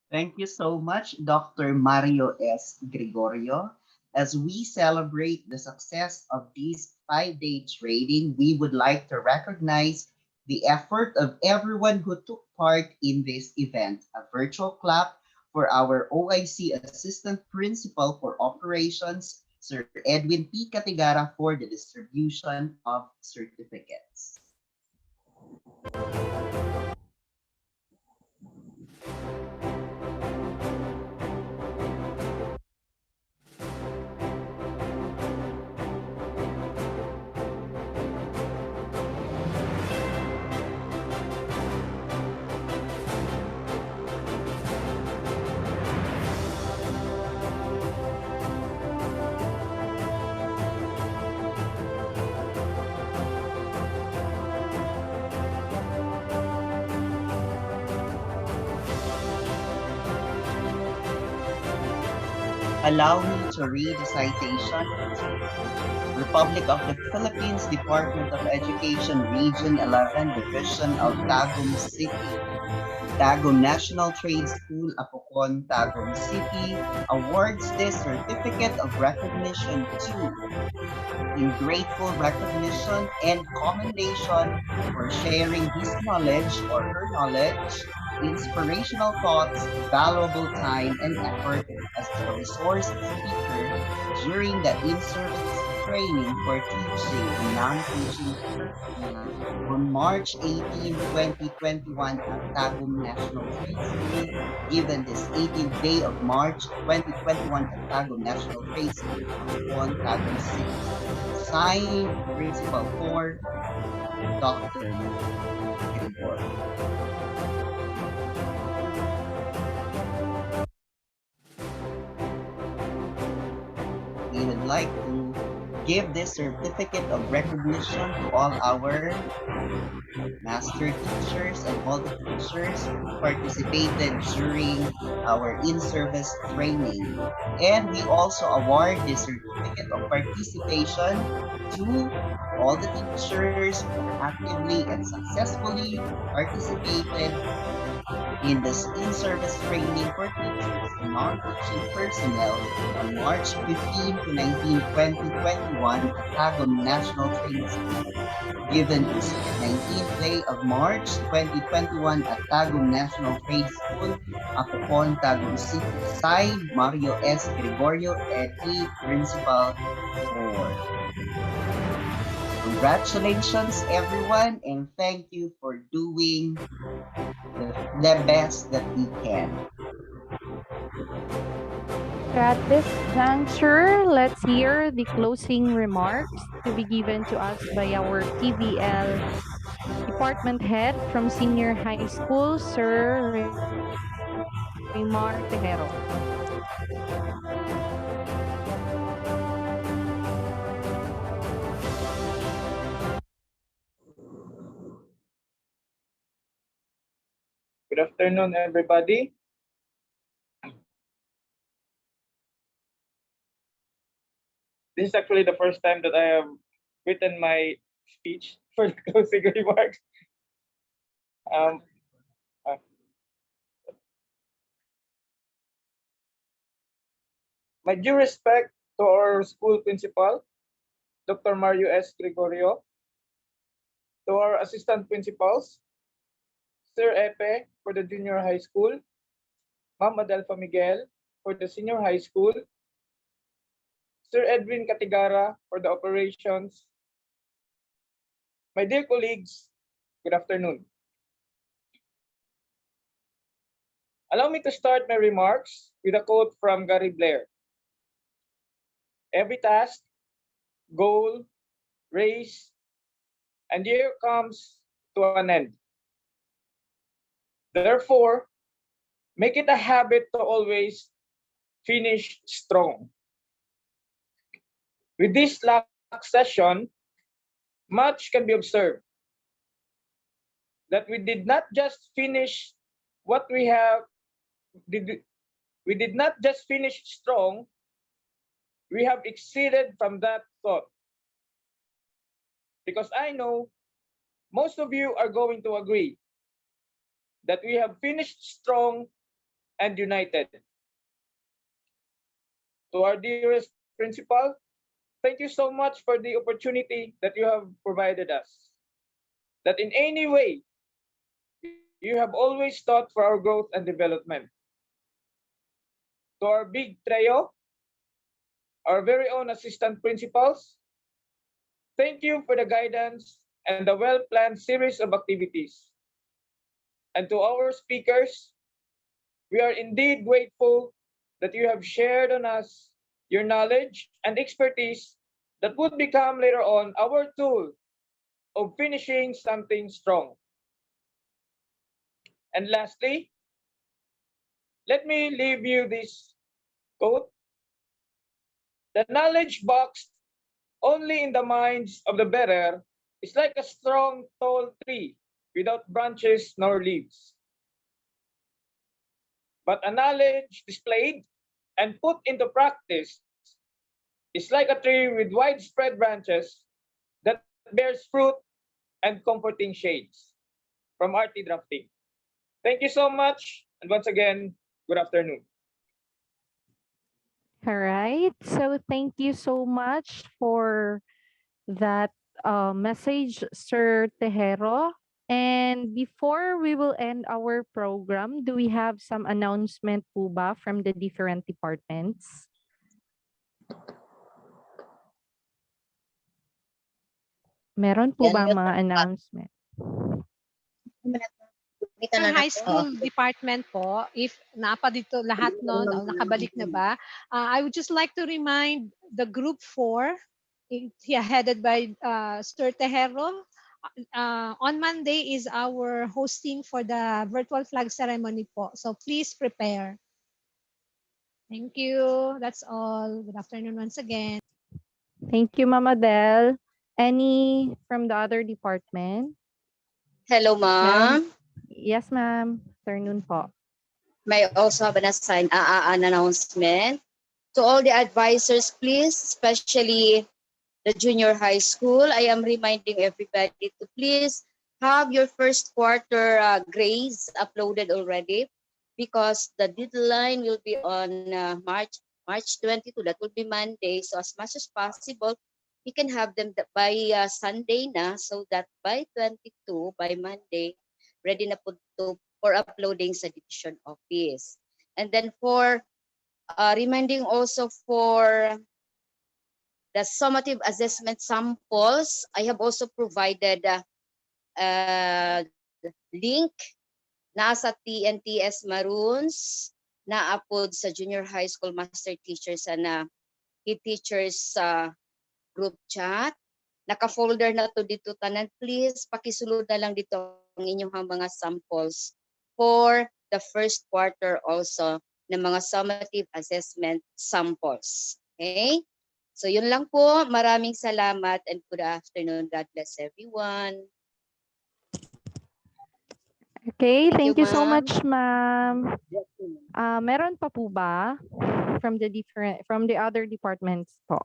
Thank you so much, Dr. Mario S. Gregorio. As we celebrate the success of this 5-day training, we would like to recognize the effort of everyone who took part in this event. A virtual clap for our OIC Assistant Principal for Operations, Sir Edwin P. Catigara, for the distribution of certificates. Allow me to read the citation. Republic of the Philippines, Department of Education, Region 11, Division of Tagum City. Tagum National Trade School, Apocon, Tagum City, awards this certificate of recognition to, in grateful recognition and commendation for sharing his knowledge or her knowledge, inspirational thoughts, valuable time, and effort as a resource speaker during the in-service training for teaching and non-teaching personnel on March 18, 2021 at Tagum National Trade School, given this 18th day of March 2021 at Tagum National Trade School, Apocon, Tagum City. Signed, Principal 4, Dr. Gregorio. We would like to give this certificate of recognition to all our master teachers and all the teachers who participated during our in-service training. And we also award the certificate of participation to all the teachers who actively and successfully participated in this in-service training for teachers and non-teaching personnel on March 15 to 19, 2021 at Tagum National Training School, given this 19th day of March 2021 at Tagum National Trade School, Apocon, Tagum City. Signed, Mario S. Gregorio, ED Principal 4. Congratulations, everyone, and thank you for doing the best that we can. At this juncture, let's hear the closing remarks to be given to us by our TVL Department Head from Senior High School, Sir Raymar Tejero. Good afternoon, everybody. This is actually the first time that I have written my speech for the closing remarks. My due respect to our school principal, Dr. Mario S. Gregorio, to our assistant principals, Sir Epe for the junior high school, Ma'am Adelfa Miguel for the senior high school, Sir Edwin Catigara for the operations. My dear colleagues, good afternoon. Allow me to start my remarks with a quote from Gary Blair. Every task, goal, race, and year comes to an end. Therefore, make it a habit to always finish strong. With this last session, much can be observed. that we did not just finish what we have, we did not just finish strong, we have exceeded from that thought. Because I know most of you are going to agree that we have finished strong and united. To our dearest principal, thank you so much for the opportunity that you have provided us. That in any way, you have always thought for our growth and development. To our big trio, our very own assistant principals, thank you for the guidance and the well-planned series of activities. And to our speakers, we are indeed grateful that you have shared on us your knowledge and expertise that would become later on our tool of finishing something strong. And lastly, let me leave you this quote. The knowledge box only in the minds of the better is like a strong, tall tree without branches nor leaves. But a knowledge displayed and put into practice is like a tree with widespread branches that bears fruit and comforting shades. From RT Drafting. Thank you so much. And once again, good afternoon. All right. So thank you so much for that message, Sir Tejero. And before we will end our program, do we have some announcement po ba from the different departments? Meron po ba mga announcement? Sa high school department po, if napa dito lahat nun, o nakabalik na ba, I would just like to remind the group 4, headed by Sir Tejero. On Monday is our hosting for the virtual flag ceremony po. So please prepare. Thank you. That's all. Good afternoon once again. Thank you, Mama Del. Any from the other department? Hello, ma'am. Yes, ma'am. Afternoon po. May also have an announcement. To all the advisors, please, especially the junior high school, I am reminding everybody to please have your first quarter grades uploaded already, because the deadline will be on March 22. That will be Monday. So as much as possible, you can have them by Sunday na, so that by 22, by Monday, ready na po for uploading sa division office. And then for reminding also for the summative assessment samples, I have also provided link nasa Tnts Maroons na upload sa junior high school master teachers and key teachers group chat. Naka-folder na to dito tanan. Please pakisulod na lang dito ang inyong mga samples for the first quarter also ng mga summative assessment samples. Okay? So yun lang po. Maraming salamat and good afternoon. God bless everyone. Okay, thank you so much, ma'am. Meron pa po ba from the other departments po?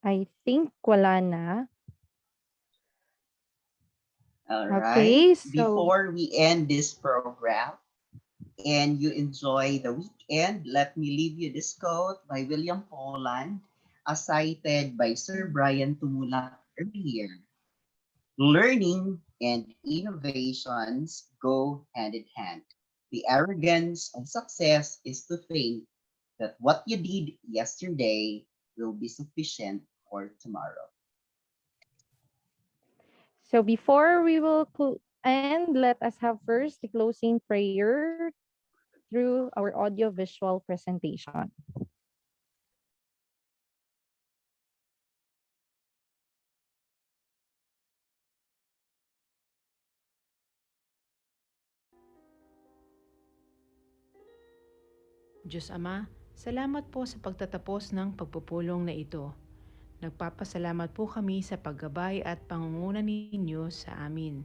I think wala na. All Okay, right. so Before we end this program and you enjoy the weekend, let me leave you this quote by William Poland, as cited by Sir Brian Tumula earlier. Learning and innovations go hand in hand. The arrogance of success is to think that what you did yesterday will be sufficient for tomorrow. So before we will end, let us have first the closing prayer through our audio-visual presentation. Diyos Ama, salamat po sa pagtatapos ng pagpupulong na ito. Nagpapasalamat po kami sa paggabay at pangunguna ninyo sa amin.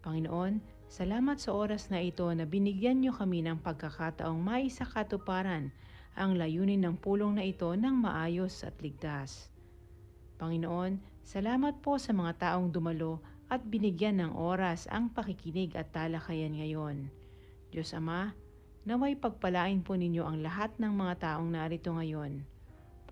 Panginoon, salamat sa oras na ito na binigyan nyo kami ng pagkakataong maisakatuparan ang layunin ng pulong na ito ng maayos at ligtas. Panginoon, salamat po sa mga taong dumalo at binigyan ng oras ang pakikinig at talakayan ngayon. Diyos Ama, naway pagpalain po ninyo ang lahat ng mga taong narito ngayon.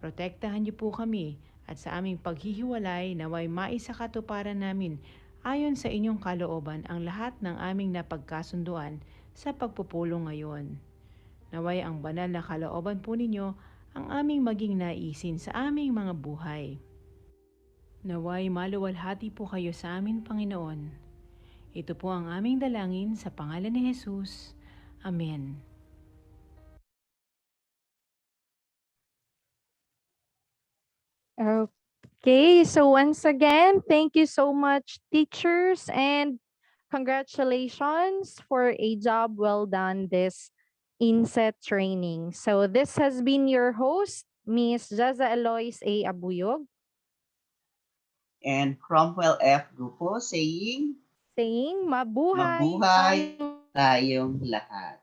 Protektahan niyo po kami at sa aming paghihiwalay naway maisakatuparan namin ayon sa inyong kalooban ang lahat ng aming napagkasunduan sa pagpupulong ngayon. Naway ang banal na kalooban po ninyo ang aming maging naisin sa aming mga buhay. Naway maluwalhati po kayo sa amin, Panginoon. Ito po ang aming dalangin sa pangalan ni Jesus. Amen. Okay, so once again, thank you so much, teachers, and congratulations for a job well done this Inset training. So this has been your host, Miss Jeza Eloise A. Abuyog, And Cromwell F. Gopo saying, mabuhay tayong lahat.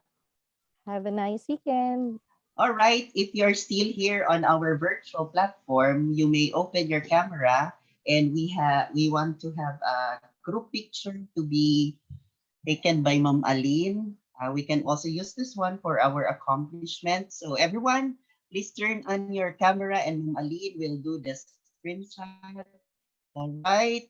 Have a nice weekend. All right, if you're still here on our virtual platform, you may open your camera and we want to have a group picture to be taken by Ma'am Allyn. We can also use this one for our accomplishment. So everyone, please turn on your camera and Ma'am Allyn will do the screenshot. All right.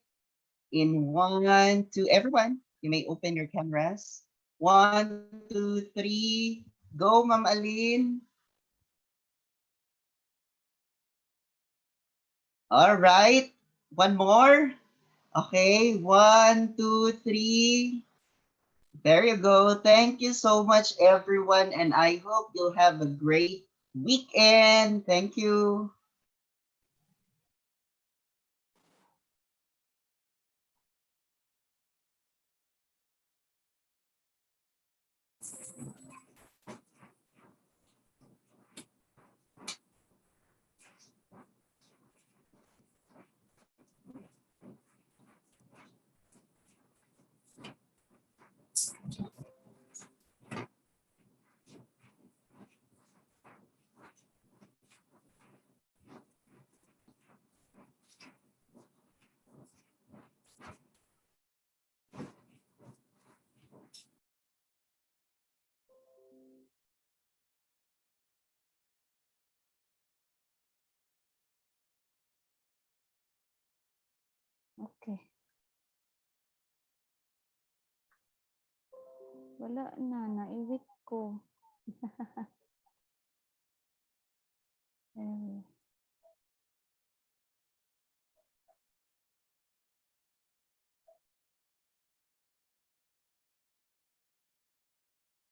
In 1, 2, everyone, you may open your cameras. 1, 2, 3, go, Ma'am Allyn. All right. One more. Okay. 1, 2, 3. There you go. Thank you so much, everyone. And I hope you'll have a great weekend. Thank you. Okay. Wala na, naiwit ko. Anyway.